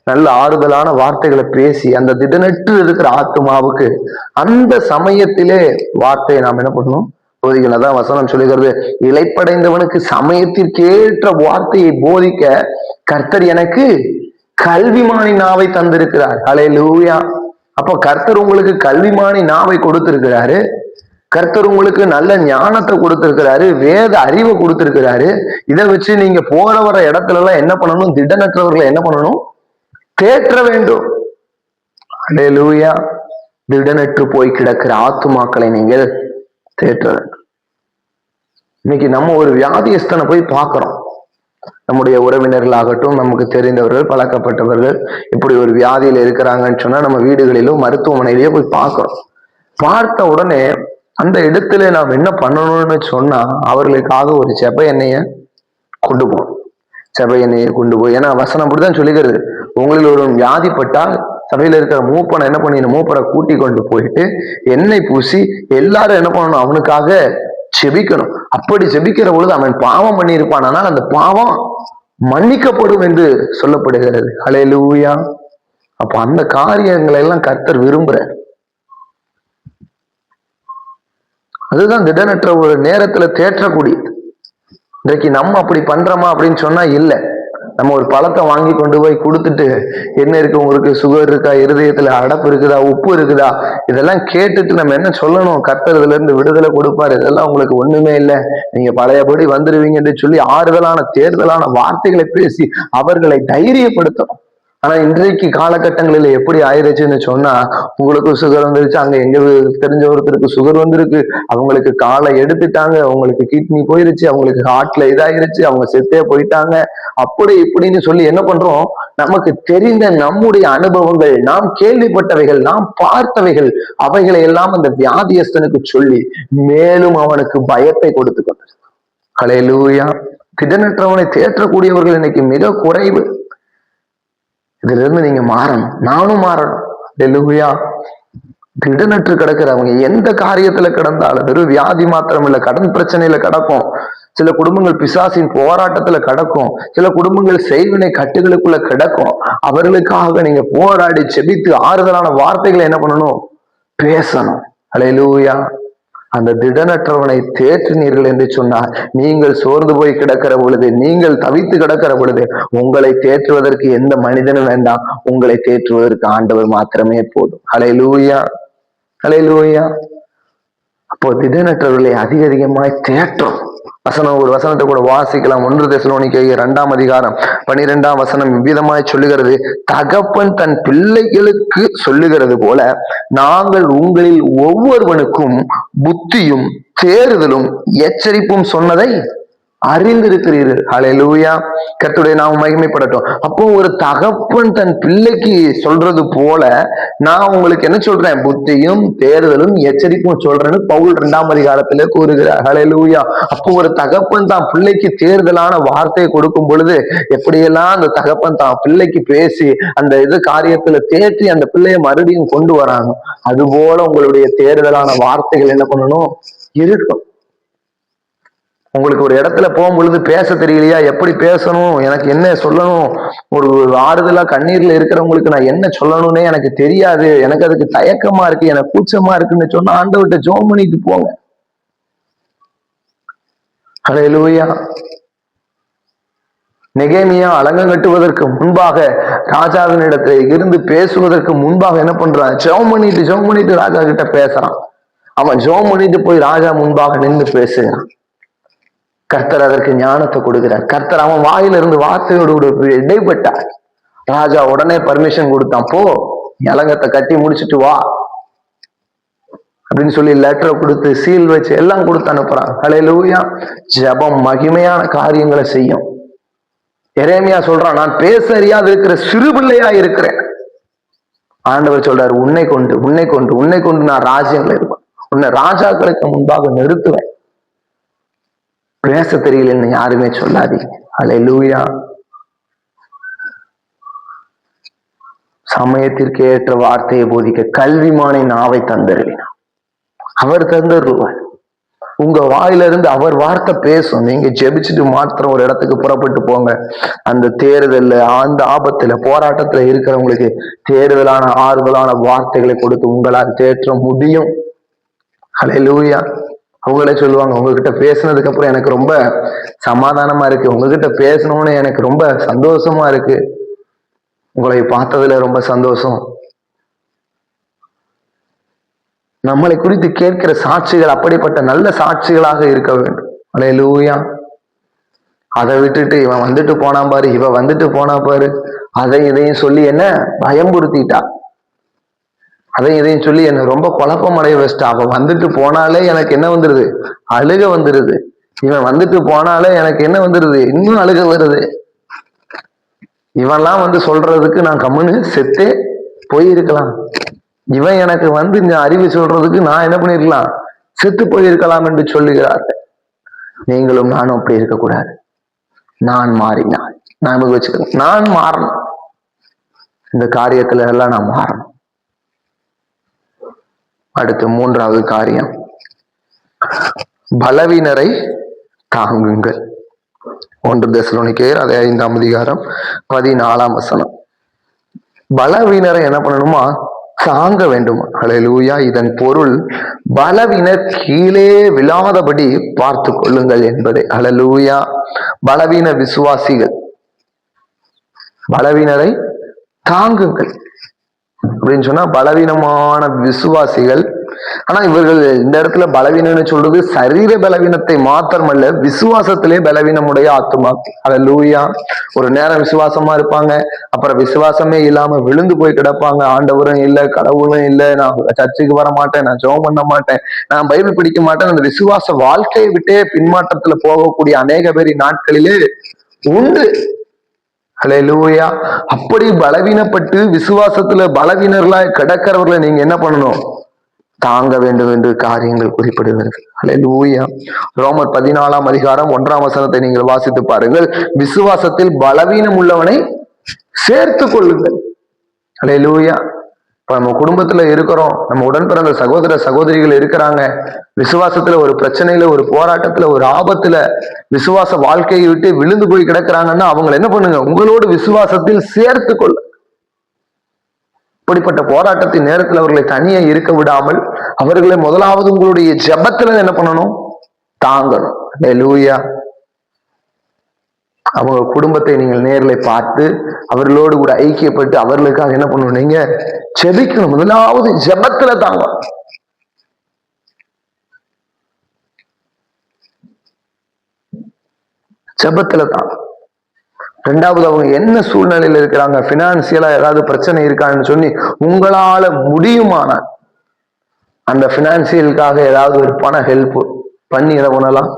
நல்ல ஆறுதலான வார்த்தைகளை பேசி அந்த திடனற்று இருக்கிற ஆத்துமாவுக்கு அந்த சமயத்திலே வார்த்தையை நாம் என்ன பண்ணணும்? போதிக்கணும். வசனம் சொல்லுகிறது, இளைப்படைந்தவனுக்கு சமயத்திற்கேற்ற வார்த்தையை போதிக்க கர்த்தர் எனக்கு கல்விமானி நாவை தந்திருக்கிறார். ஹல்லேலூயா. அப்போ கர்த்தர் உங்களுக்கு கல்விமானி நாவை கொடுத்திருக்கிறாரு. கர்த்தர் உங்களுக்கு நல்ல ஞானத்தை கொடுத்திருக்கிறாரு, வேத அறிவை கொடுத்திருக்கிறாரு. இதை வச்சு நீங்க போற வர இடத்துல எல்லாம் என்ன பண்ணணும்? திடனற்றவர்களை என்ன பண்ணணும்? தேற்ற வேண்டும். ஹல்லேலூயா. திடனற்று போய் கிடக்கிற ஆத்துமாக்களை நீங்கள் தேற்ற வேண்டும். இன்னைக்கு நம்ம ஒரு வியாதியஸ்தனை போய் பார்க்கிறோம். நம்முடைய உறவினர்களாகட்டும், நமக்கு தெரிந்தவர்கள், பழக்கப்பட்டவர்கள் இப்படி ஒரு வியாதியில இருக்கிறாங்கன்னு சொன்னா நம்ம வீடுகளிலோ மருத்துவமனையிலேயோ போய் பார்க்கிறோம். பார்த்த உடனே அந்த இடத்துல நாம் என்ன பண்ணணும்னு சொன்னா அவர்களுக்காக ஒரு செப எண்ணெய கொண்டு போகணும். செப எண்ணெயை கொண்டு போய், ஏன்னா வசனம் அப்படிதான் சொல்லிக்கிறது, உங்களில் ஒரு வியாதிப்பட்டால் சபையில இருக்கிற மூப்பனை என்ன பண்ணிடணும்? மூப்பரை கூட்டி கொண்டு போயிட்டு எண்ணெய் பூசி எல்லாரும் என்ன பண்ணணும்? அவனுக்காக செபிக்கணும். அப்படி செபிக்கிற பொழுது அவன் பாவம் பண்ணி இருப்பான், ஆனால் அந்த பாவம் மன்னிக்கப்படும் என்று சொல்லப்படுகிறது. ஹல்லேலூயா. அப்ப அந்த காரியங்களை எல்லாம் கர்த்தர் விரும்புறார். அதுதான் திடனற்ற ஒரு நேரத்துல தேற்றக்கூடியது. இன்றைக்கு நம்ம அப்படி பண்றோமா அப்படின்னு சொன்னா இல்லை. நம்ம ஒரு பழத்தை வாங்கி கொண்டு போய் கொடுத்துட்டு, என்ன இருக்கு உங்களுக்கு? சுகர் இருக்கா? இருதயத்துல அடப்பு இருக்குதா? உப்பு இருக்குதா? இதெல்லாம் கேட்டுட்டு நம்ம என்ன சொல்லணும்? கர்த்தர் இதுல இருந்து விடுதலை கொடுப்பாரு, இதெல்லாம் உங்களுக்கு ஒண்ணுமே இல்லை, நீங்க பழையபடி வந்துருவீங்கன்னு சொல்லி ஆறுதலான தேர்தலான வார்த்தைகளை பேசி அவர்களை தைரியப்படுத்தணும். ஆனா இன்றைக்கு காலகட்டங்களில் எப்படி ஆயிடுச்சுன்னு சொன்னா, உங்களுக்கு சுகர் வந்துருச்சு, அங்க எங்க தெரிஞ்ச ஒருத்தருக்கு சுகர் வந்திருக்கு, அவங்களுக்கு காலை எடுத்துட்டாங்க, அவங்களுக்கு கிட்னி போயிருச்சு, அவங்களுக்கு ஹார்ட்ல இதாயிருச்சு, அவங்க செத்தே போயிட்டாங்க, அப்படி இப்படின்னு சொல்லி என்ன பண்றோம்? நமக்கு தெரிந்த நம்முடைய அனுபவங்கள், நாம் கேள்விப்பட்டவைகள், நாம் பார்த்தவைகள், அவைகளை எல்லாம் அந்த வியாதியஸ்தனுக்கு சொல்லி மேலும் அவனுக்கு பயத்தை கொடுத்து கொண்டது. ஹல்லேலூயா. திடனற்றவனை தேற்றக்கூடியவர்கள் இன்னைக்கு மிக குறைவு. இதுல இருந்து நீங்க மாறணும், நானும் மாறணும். ஹல்லேலூயா. திடனற்று கிடக்கிறவங்க எந்த காரியத்துல கிடந்தாலும், வெறும் வியாதி மாத்திரம் இல்ல, கடன் பிரச்சனையில கிடக்கும், சில குடும்பங்கள் பிசாசின் போராட்டத்துல கிடக்கும், சில குடும்பங்கள் செய்வினை கட்டுகளுக்குள்ள கிடக்கும். அவர்களுக்காக நீங்க போராடி செபித்து ஆறுதலான வார்த்தைகளை என்ன பண்ணணும்? பேசணும். ஹல்லேலூயா. அந்த திடனற்றவனை தேற்றினீர்கள் என்று சொன்னார். நீங்கள் சோர்ந்து போய் கிடக்கிற பொழுது, நீங்கள் தவித்து கிடக்கிற பொழுது, உங்களை தேற்றுவதற்கு எந்த மனிதனும் வேண்டாம், உங்களை தேற்றுவதற்கு ஆண்டவர் மாத்திரமே போதும். ஹல்லேலூயா. ஹல்லேலூயா. அப்போ திடனற்றவர்களை அதிகமாய் தேற்றும் வசனம், ஒரு வசனத்தை கூட வாசிக்கலாம். 1 தெசலோனிக்கேயர் 2ஆம் அதிகாரம் 12ஆம் வசனம் இவ்விதமாய் சொல்லுகிறது, தகப்பன் தன் பிள்ளைகளுக்கு சொல்லுகிறது போல நாங்கள் உங்களில் ஒவ்வொருவனுக்கும் புத்தியும் தேறுதலும் எச்சரிப்பும் சொன்னதை அறிந்திருக்கிறீர்கள். ஹல்லேலூயா. கர்த்தருடைய நாமம் மகிமைப்படட்டும். அப்போ ஒரு தகப்பன் தன் பிள்ளைக்கு சொல்றது போல நான் உங்களுக்கு என்ன சொல்றேன்? புத்தியும் தேறுதலும் எச்சரிப்பும் சொல்றேன்னு பவுல் 2ஆம் அதிகாரத்திலே கூறுகிறார். ஹல்லேலூயா. அப்போ ஒரு தகப்பன் தான் பிள்ளைக்கு தேர்தலான வார்த்தையை கொடுக்கும் பொழுது எப்படியெல்லாம் அந்த தகப்பன் தான் பிள்ளைக்கு பேசி அந்த காரியத்துல தேற்றி அந்த பிள்ளைய மறுபடியும் கொண்டு வராங்க, அதுபோல உங்களுடைய தேர்தலான வார்த்தைகள் என்ன பண்ணணும்? இருக்கும். உங்களுக்கு ஒரு இடத்துல போகும் பொழுது பேச தெரியலையா? எப்படி பேசணும், எனக்கு என்ன சொல்லணும், ஒரு ஆறுதலா கண்ணீர்ல இருக்கிறவங்களுக்கு நான் என்ன சொல்லணும்னே எனக்கு தெரியாது, எனக்கு அதுக்கு தயக்கமா இருக்கு, எனக்கு கூச்சமா இருக்குன்னு சொன்னா ஆண்டவர்கிட்ட ஜெபம் பண்ணிட்டு போங்க. ஹல்லேலூயா. நெகேமியா அலங்கம் கட்டுவதற்கு முன்பாக ராஜாவின் இடத்துல இருந்து பேசுவதற்கு முன்பாக என்ன பண்றான்? ஜெபம் பண்ணிட்டு ராஜா கிட்ட பேசுறான். அவன் ஜெபம் பண்ணிட்டு போய் ராஜா முன்பாக நின்று பேசுகிறான். கர்த்தர் அதற்கு ஞானத்தை கொடுக்கிறார். கர்த்தர் அவன் வாயிலிருந்து வார்த்தையோடு இடைப்பட்டார். ராஜா உடனே பர்மிஷன் கொடுத்தான், போ அலங்கத்தை கட்டி முடிச்சுட்டு வா அப்படின்னு சொல்லி லெட்டரை கொடுத்து சீல் வச்சு எல்லாம் கொடுத்து அனுப்புறான். ஹல்லேலூயா. ஜெபம் மகிமையான காரியங்களை செய்யும். எரேமியா சொல்றான், நான் பேச அறியாது இருக்கிற சிறு பிள்ளையா இருக்கிறேன். ஆண்டவர் சொல்றாரு, உன்னை கொண்டு நான் ராஜ்யங்களை இருப்பேன், உன்னை ராஜாக்களுக்கு முன்பாக நிறுத்துவேன். பேச தெரியலன்னு யாருமே சொல்லாதீங்க. ஹல்லேலூயா. சமயத்திற்கு ஏற்ற வார்த்தையை போதிக்க கல்விமானை நாவை தந்தருளினார். அவர் தந்தருவார். உங்க வாயிலிருந்து அவர் வார்த்தை பேசும். நீங்க ஜெபிச்சுட்டு மாத்திரம் ஒரு இடத்துக்கு புறப்பட்டு போங்க. அந்த தேர்தல்ல, அந்த ஆபத்துல, போராட்டத்துல இருக்கிறவங்களுக்கு தேர்தலான ஆறுதலான வார்த்தைகளை கொடுத்து உங்களால் தேற்ற முடியும். ஹல்லேலூயா. அவங்களே சொல்லுவாங்க, உங்ககிட்ட பேசினதுக்கு அப்புறம் எனக்கு ரொம்ப சமாதானமா இருக்கு, உங்ககிட்ட பேசணும்னு எனக்கு ரொம்ப சந்தோஷமா இருக்கு. உங்களை பார்த்ததுல ரொம்ப சந்தோஷம். நம்மளை குறித்து கேட்கிற சாட்சிகள் அப்படிப்பட்ட நல்ல சாட்சிகளாக இருக்க வேண்டும். அல்லேலூயா. அதை விட்டுட்டு இவன் வந்துட்டு போனா பாரு, இவ வந்துட்டு போனா பாரு, அதை இதையும் சொல்லி என்ன பயம்புறுத்திட்டா, அதை இதையும் சொல்லி என்ன ரொம்ப குழப்பம் அடைய வச்சிட்டா. அவ வந்துட்டு போனாலே எனக்கு என்ன வந்துருது, அழுக வந்துருது. இவன் வந்துட்டு போனாலே எனக்கு என்ன வந்துருது, இன்னும் அழுக வருது. இவன்லாம் வந்து சொல்றதுக்கு நான் கம்முன்னு செத்தே போயிருக்கலாம். இவன் எனக்கு வந்து இந்த அறிவு சொல்றதுக்கு நான் என்ன பண்ணிருக்கலாம், செத்து போயிருக்கலாம் என்று சொல்லுகிறார்கள். நீங்களும் நானும் அப்படி இருக்கக்கூடாது. நான் மாறினான், நான் வச்சுக்கிறேன், நான் மாறணும். இந்த காரியத்துல எல்லாம் நான் மாறணும். அடுத்து மூன்றாவது காரியம், பலவீனரை தாங்குங்கள். 1 தெசலோனிக்கேயர் 5ஆம் அதிகாரம் 14ஆம் வசனம். பலவீனரை என்ன பண்ணணுமா, தாங்க வேண்டுமா. அல்லேலூயா. இதன் பொருள் பலவீனர் கீழே விழாதபடி பார்த்து கொள்ளுங்கள் என்பதே. அல்லேலூயா. பலவீன விசுவாசிகள் பலவீனரை தாங்குங்கள் அப்படின்னு சொன்னா பலவீனமான விசுவாசிகள். ஆனா இவர்கள் இந்த இடத்துல பலவீனம்னு சொல்றது சரீர பலவீனத்தை மாத்திரமல்ல, விசுவாசத்திலே பலவீனமுடைய ஆத்துமா. அல்லேலூயா. ஒரு நேரம் விசுவாசமா இருப்பாங்க, அப்புறம் விசுவாசமே இல்லாம விழுந்து போய் கிடப்பாங்க. ஆண்டவரும் இல்லை, கடவுளும் இல்லை, நான் சர்ச்சுக்கு வர மாட்டேன், நான் ஜெபம் பண்ண மாட்டேன், நான் பைபிள் படிக்க மாட்டேன், அந்த விசுவாச வாழ்க்கையை விட்டே பின்மாற்றத்துல போகக்கூடிய அநேக பேர் நாட்களிலே உண்டு. அல்லேலூயா. அப்படி பலவீனப்பட்டு விசுவாசத்துல பலவீனர்களாய் கிடக்கிறவர்களை நீங்க என்ன பண்ணணும், தாங்க வேண்டும் என்று காரியங்கள் குறிப்பிடுகிறது. அல்லேலூயா. ரோமர் 14ஆம் அதிகாரம் 1ஆம் வசனத்தை நீங்கள் வாசித்து பாருங்கள். விசுவாசத்தில் பலவீனம் உள்ளவனை சேர்த்து கொள்ளுங்கள். அல்லேலூயா. இப்ப நம்ம குடும்பத்துல இருக்கிறோம், நம்ம உடன் பிறந்த சகோதர சகோதரிகள் இருக்கிறாங்க, விசுவாசத்துல ஒரு பிரச்சனையில, ஒரு போராட்டத்துல, ஒரு ஆபத்துல விசுவாச வாழ்க்கையை விட்டு விழுந்து போய் கிடக்குறாங்கன்னா அவங்களை என்ன பண்ணுங்க, உங்களோடு விசுவாசத்தில் சேர்த்து கொள்ள. இப்படிப்பட்ட போராட்டத்தின் நேரத்தில் அவர்களை தனியே இருக்க விடாமல் அவர்களை முதலாவது உங்களுடைய ஜெபத்துல என்ன பண்ணணும், தாங்கணும். அல்லேலூயா. அவங்க குடும்பத்தை நீங்கள் நேரில் பார்த்து அவர்களோடு கூட ஐக்கியப்பட்டு அவர்களுக்காக என்ன பண்ணணும், நீங்க ஜெபிக்கணும். முதலாவது ஜெபத்துல தாங்க. ஜெபத்துல தான். ரெண்டாவது, அவங்க என்ன சூழ்நிலையில இருக்கிறாங்க, பினான்சியலா ஏதாவது பிரச்சனை இருக்கான்னு சொல்லி உங்களால முடியுமான அந்த பினான்சியலுக்காக ஏதாவது ஒரு பண ஹெல்ப் பண்ணி எதை பண்ணலாம்,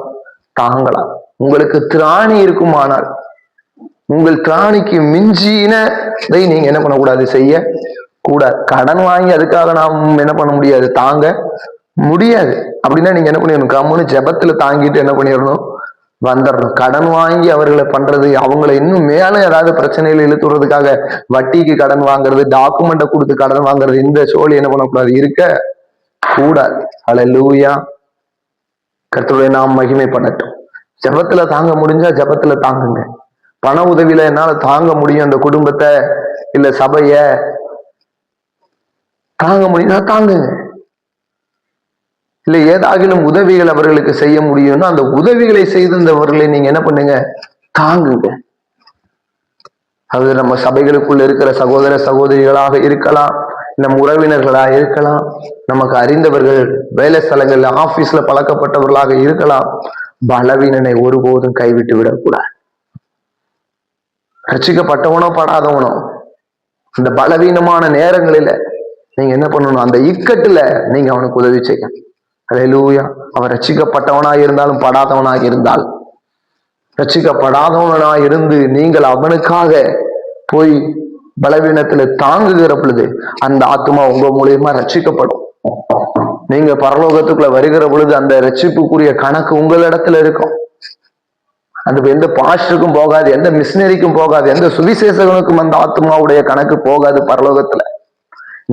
தாங்கலாம். உங்களுக்கு திராணி இருக்குமானால், உங்கள் திராணிக்கு மிஞ்சினதை நீங்க என்ன பண்ணக்கூடாது, செய்ய கூடாது. கடன் வாங்கி அதுக்காக நாம் என்ன பண்ண முடியாது, தாங்க முடியாது. அப்படின்னா நீங்க என்ன பண்ணிடணும், கம்முன்னு ஜெபத்துல தாங்கிட்டு என்ன பண்ணிடணும், வந்துடணும். கடன் வாங்கி அவர்களை பண்றது, அவங்களை இன்னும் மேல ஏதாவது பிரச்சனையில இழுத்துறதுக்காக வட்டிக்கு கடன் வாங்குறது, டாக்குமெண்ட்டை கொடுத்து கடன் வாங்குறது, இந்த சோழி என்ன பண்ணக்கூடாது, இருக்க கூடாது. அல்லேலூயா. கர்த்தருடைய நாம் மகிமை பண்ணட்டும். ஜெபத்துல தாங்க முடிஞ்சா ஜெபத்துல தாங்குங்க. பண உதவியில என்னால தாங்க முடியும், அந்த குடும்பத்தை இல்ல சபைய தாங்க முடியும்னா தாங்குங்க. இல்ல ஏதாகிலும் உதவிகள் அவர்களுக்கு செய்ய முடியும்னா அந்த உதவிகளை செய்திருந்தவர்களை நீங்க என்ன பண்ணுங்க, தாங்குங்க. அது நம்ம சபைகளுக்குள்ள இருக்கிற சகோதர சகோதரிகளாக இருக்கலாம், நம் உறவினர்களாக இருக்கலாம், நமக்கு அறிந்தவர்கள், வேலை ஸ்தலங்கள்ல ஆபீஸ்ல பழக்கப்பட்டவர்களாக இருக்கலாம். பலவீனனை ஒருபோதும் கைவிட்டு விடக்கூடாது. ரட்சிக்கப்பட்டவனோ படாதவனோ இந்த பலவீனமான நேரங்களில நீங்க என்ன பண்ணணும், அந்த இக்கட்டுல நீங்க அவனுக்கு உதவி செய்யணும். அல்லேலூயா. அவன் ரட்சிக்கப்பட்டவனாக இருந்தாலும் படாதவனாக இருந்தால், ரட்சிக்கப்படாதவனாக இருந்து நீங்கள் அவனுக்காக போய் பலவீனத்துல தாங்குகிற பொழுது அந்த ஆத்மா உங்க மூலியமா ரட்சிக்கப்படும். நீங்க பரலோகத்துக்குள்ள வருகிற பொழுது அந்த ரட்சிப்புக்குரிய கணக்கு உங்களிடத்துல இருக்கும். அது எந்த பாஸ்டருக்கும் போகாது, எந்த மிஷினரிக்கும் போகாது, எந்த சுவிசேஷகனுக்கும் அந்த ஆத்மாவுடைய கணக்கு போகாது பரலோகத்துல.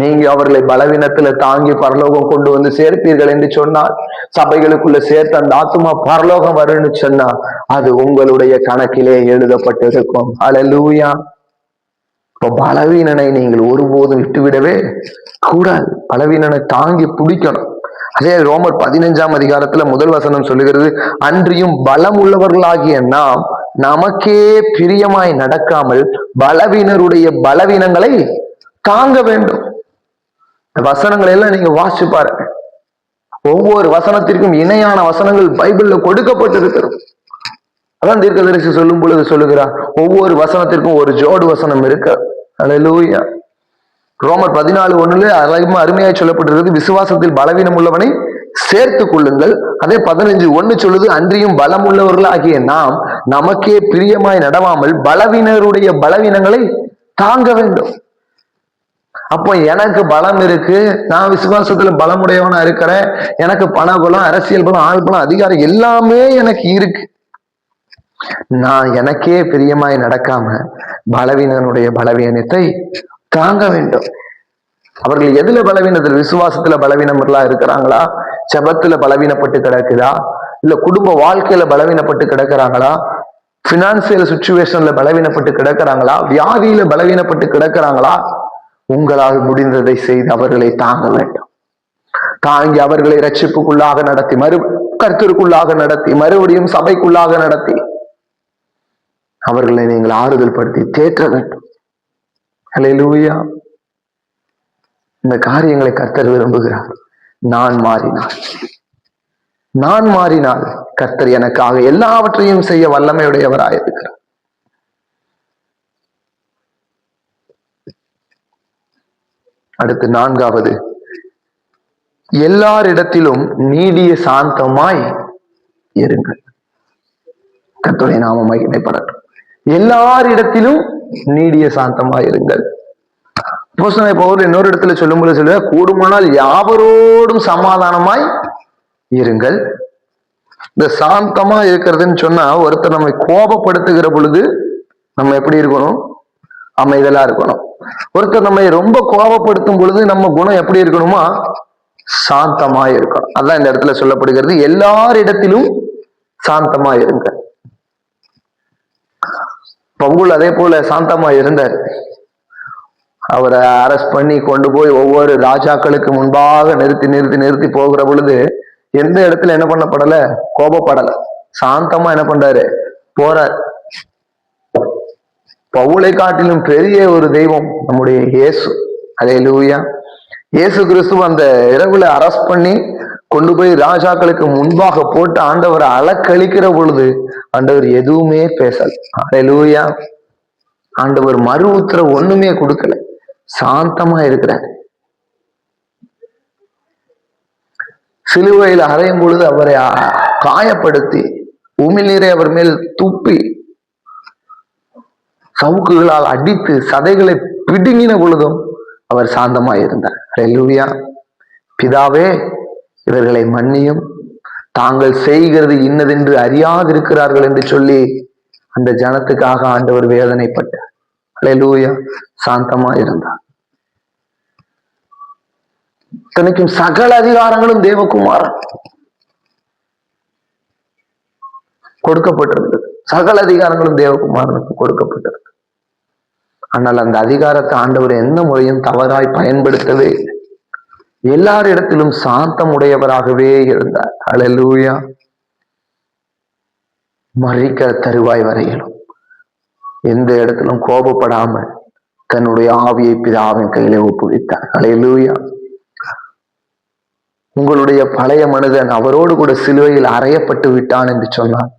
நீங்க அவர்களை பலவீனத்துல தாங்கி பரலோகம் கொண்டு வந்து சேர்ப்பீர்கள் என்று சொன்னால், சபைகளுக்குள்ள சேர்த்து அந்த ஆத்மா பரலோகம் வரும்னு சொன்னா அது உங்களுடைய கணக்கிலே எழுதப்பட்டிருக்கும். அல்லேலூயா. இப்ப பலவீனனை நீங்கள் ஒருபோதும் விட்டுவிடவே கூடாது. பலவீனனை தாங்கி பிடிக்கணும். அதே ரோமர் 15ஆம் அதிகாரத்துல முதல் வசனம் சொல்லுகிறது, அன்றியும் பலம் உள்ளவர்களாகிய நாம் நமக்கே பிரியமாய் நடக்காமல் பலவீனருடைய பலவீனங்களை தாங்க வேண்டும். வசனங்களை எல்லாம் நீங்க வாசிச்சு பாருங்க. ஒவ்வொரு வசனத்திற்கும் இணையான வசனங்கள் பைபிள்ல கொடுக்கப்பட்டிருக்கிறது. அதான் தீர்க்கதரிசி சொல்லும் பொழுது சொல்லுகிறார், ஒவ்வொரு வசனத்திற்கும் ஒரு ஜோடு வசனம் இருக்கு. அல்லேலூயா. ரோமர் 14:1 அருமையாய் சொல்லப்பட்டிருக்கிறது, விசுவாசத்தில் பலவீனம் உள்ளவனை சேர்த்துக் கொள்ளுங்கள். அதே 15:1 சொல்லுது, அன்றியும் பலம் உள்ளவர்களாகிய நாம் நமக்கே பிரியமாய் நடவாமல் பலவீனருடைய பலவீனங்களை தாங்க வேண்டும். அப்போ எனக்கு பலம் இருக்கு, நான் விசுவாசத்துல பலமுடையவனா இருக்கிறேன், எனக்கு பண பலம், அரசியல் பலம், ஆள் பலம், அதிகாரம் எல்லாமே எனக்கு இருக்கு. நான் எனக்கே பிரியமாய் நடக்காம பலவீனனுடைய பலவீனத்தை தாங்க வேண்டும். அவர்கள் எதுல பலவீனத்தில்? விசுவாசத்துல பலவீனமெல்லாம் இருக்கிறாங்களா? ஜெபத்துல பலவீனப்பட்டு கிடக்குதா? இல்ல குடும்ப வாழ்க்கையில பலவீனப்பட்டு கிடக்குறாங்களா? பினான்சியல் சுச்சுவேஷன்ல பலவீனப்பட்டு கிடக்குறாங்களா? வியாதியில பலவீனப்பட்டு கிடக்குறாங்களா? உங்களால் முடிந்ததை செய்து அவர்களை தாங்க வேண்டும். தாங்கி அவர்களை ரட்சிப்புக்குள்ளாக நடத்தி, கர்த்தருக்குள்ளாக நடத்தி, மறுபடியும் சபைக்குள்ளாக நடத்தி அவர்களை நீங்கள் ஆறுதல் படுத்தி தேற்ற வேண்டும். அல்லேலூயா. இந்த காரியங்களை கர்த்தர் விரும்புகிறார். நான் மாறினால் கர்த்தர் எனக்காக எல்லாவற்றையும் செய்ய வல்லமையுடையவராயிருக்கிறார். அடுத்து 4வது, எல்லாரிடத்திலும் நீடிய சாந்தமாய் இருங்கள். கர்த்தருடைய நாமம் மகிமைப்படட்டும். எல்லாரிடத்திலும் நீடிய சாந்தமாய் இருங்கள். பவுல் இன்னொரு இடத்துல சொல்லும்போது சொல்ல, கூடுமானால் யாவரோடும் சமாதானமாய் இருங்கள். இந்த சாந்தமா இருக்கிறதுன்னு சொன்னா, ஒருத்தர் நம்மை கோபப்படுத்துகிற பொழுது நம்ம எப்படி இருக்கணும்? அமைதலா இருக்கணும். ஒருத்தர் நம்மை ரொம்ப கோபப்படுத்தும் பொழுது நம்ம குணம் எப்படி இருக்கணுமா? சாந்தமா இருக்கணும். அதான் இந்த இடத்துல சொல்லப்படுகிறது, எல்லாரிடத்திலும் சாந்தமா இருங்க. பவுல் அதே போல சாந்தமா இருந்தார். அவரை அரெஸ்ட் பண்ணி கொண்டு போய் ஒவ்வொரு ராஜாக்களுக்கு முன்பாக நிறுத்தி போகிற பொழுது எந்த இடத்துல என்ன பண்ணப்படல? கோபப்படல. சாந்தமா என்ன பண்றாரு? போறார். பவுலை காட்டிலும் பெரிய ஒரு தெய்வம் நம்முடைய இயேசு. அல்லேலூயா. இயேசு கிறிஸ்து அந்த இரவுல அரெஸ்ட் பண்ணி கொண்டு போய் ராஜாக்களுக்கு முன்பாக போட்டு ஆண்டவரை அலக்கழிக்கிற பொழுது ஆண்டவர் எதுவுமே பேசல. அல்லேலூயா. ஆண்டவர் மறு உத்தரவு ஒண்ணுமே கொடுக்கல. சாந்தமா இருக்கிறார். சிலுவையில் அறையும் பொழுது அவரை காயப்படுத்தி உமிழ்நீரை அவர் மேல் துப்பி சவுக்குகளால் அடித்து சதைகளை பிடுங்கின பொழுதும் அவர் சாந்தமாய் இருந்தார். அல்லேலூயா. பிதாவே, இவர்களை மன்னியும், தாங்கள் செய்கிறது இன்னதென்று அறியாதிருக்கிறார்கள் என்று சொல்லி அந்த ஜனத்துக்காக ஆண்டவர் வேதனைப்பட்டார். அல்லேலூயா. சாந்தமா இருந்தார். இத்தனைக்கும் சகல அதிகாரங்களும் தேவகுமாரன் கொடுக்கப்பட்டிருந்தது. சகல அதிகாரங்களும் தேவகுமாரனுக்கு கொடுக்கப்பட்டிருக்கு. ஆனால் அந்த அதிகாரத்தை ஆண்டவர் எந்த முறையும் தவறாய் பயன்படுத்தவே இல்லை. எல்லாரிடத்திலும் சாந்தம் உடையவராகவே இருந்தார். அல்லேலூயா. மறிக்கிற தருவாய் வரையிலும் எந்த இடத்திலும் கோபப்படாமல் தன்னுடைய ஆவியை பிதாவின் கையிலே ஒப்புவித்தார். அல்லேலூயா. உங்களுடைய பழைய மனிதன் அவரோடு கூட சிலுவையில் அறையப்பட்டு விட்டான் என்று சொன்னார்.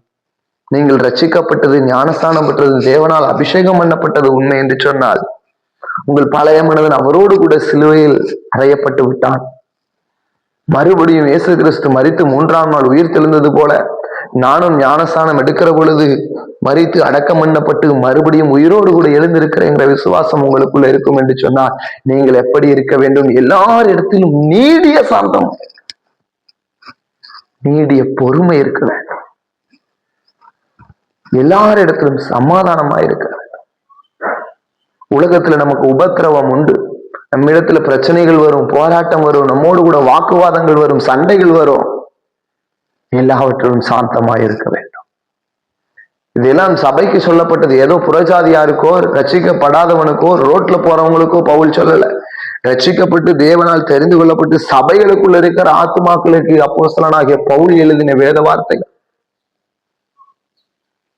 நீங்கள் ரட்சிக்கப்பட்டது, ஞானஸ்தானம் பெற்றது, தேவனால் அபிஷேகம் பண்ணப்பட்டது உண்மை என்று சொன்னால், உங்கள் பழைய மனிதன் அவரோடு கூட சிலுவையில் அறையப்பட்டு விட்டான். மறுபடியும் இயேசு கிறிஸ்து மரித்து 3ஆம் நாள் உயிர் தெழுந்தது போல நானும் ஞானஸ்தானம் எடுக்கிற பொழுது மரித்து அடக்கம் பண்ணப்பட்டு மறுபடியும் உயிரோடு கூட எழுந்திருக்கிற என்ற விசுவாசம் உங்களுக்குள்ள இருக்கும் என்று சொன்னால், நீங்கள் எப்படி இருக்க வேண்டும்? எல்லாரிடத்திலும் நீடிய சாந்தம், நீடிய பொறுமை இருக்க வேண்டும். எல்லாரிடத்திலும் சமாதானமா இருக்க வேண்டும். உலகத்துல நமக்கு உபத்திரவம் உண்டு. நம்ம இடத்துல பிரச்சனைகள் வரும், போராட்டம் வரும், நம்மோடு கூட வாக்குவாதங்கள் வரும், சண்டைகள் வரும். எல்லாவற்றிலும் சாந்தமா இருக்க வேண்டும். இதெல்லாம் சபைக்கு சொல்லப்பட்டது. ஏதோ புறஜாதியாருக்கோ ரட்சிக்கப்படாதவனுக்கோ ரோட்ல போறவங்களுக்கோ பவுல் சொல்லல. ரட்சிக்கப்பட்டு தேவனால் தெரிந்து கொள்ளப்பட்டு சபைகளுக்குள்ள இருக்கிற ஆத்துமாக்களுக்கு அப்போஸ்தலனாகிய பவுல் எழுதின வேத வார்த்தைகள்.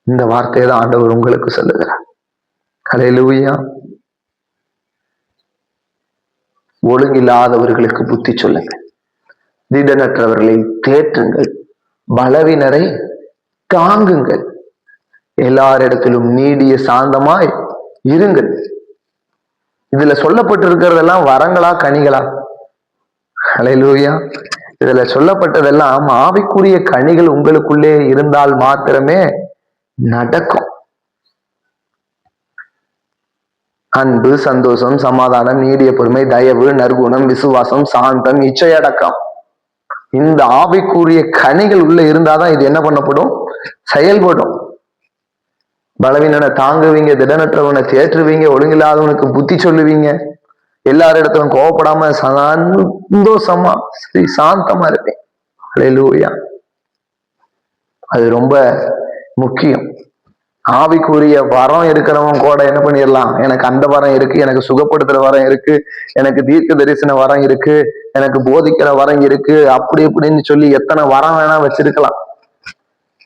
இந்த வார்த்தையை தான் ஆண்டவர் உங்களுக்கு சொல்லுகிறார். ஹல்லேலூயா. ஒழுங்கில்லாதவர்களுக்கு புத்தி சொல்லுங்கள், திடனற்றவர்களை தேற்றுங்கள், பலவீனரை தாங்குங்கள், எல்லாரிடத்திலும் நீடிய சாந்தமாய் இருங்கள். இதுல சொல்லப்பட்டிருக்கிறதெல்லாம் வரங்களா கனிகளா? ஹல்லேலூயா. இதுல சொல்லப்பட்டதெல்லாம் ஆவிக்குரிய கனிகள் உங்களுக்குள்ளே இருந்தால் மாத்திரமே நடக்கும். அன்பு, சந்தோஷம், சமாதானம், நீடிய பொறுமை, தயவு, நற்குணம், விசுவாசம், சாந்தம், இச்சையடக்கம், இந்த ஆவிக்குரிய கனிகள் உள்ள இருந்தாதான் இது என்ன பண்ணப்படும்? செயல்படும். பலவீனனை தாங்குவீங்க, திடனற்றவனை தேற்றுவீங்க, ஒழுங்கில்லாதவனுக்கு புத்தி சொல்லுவீங்க, எல்லாரிடத்திலும் கோவப்படாம சந்தோஷமா சாந்தமா இருப்பேன். ஹல்லேலூயா. அது ரொம்ப முக்கியம். ஆவிக்குரிய வரம் இருக்கிறவன் கூட என்ன பண்ணிடலாம், எனக்கு அந்த வரம் இருக்கு, எனக்கு சுகப்படுத்துற வரம் இருக்கு, எனக்கு தீர்க்க தரிசன வரம் இருக்கு, எனக்கு போதிக்கிற வரம் இருக்கு, அப்படி இப்படின்னு சொல்லி எத்தனை வரம் வேணா வச்சிருக்கலாம்.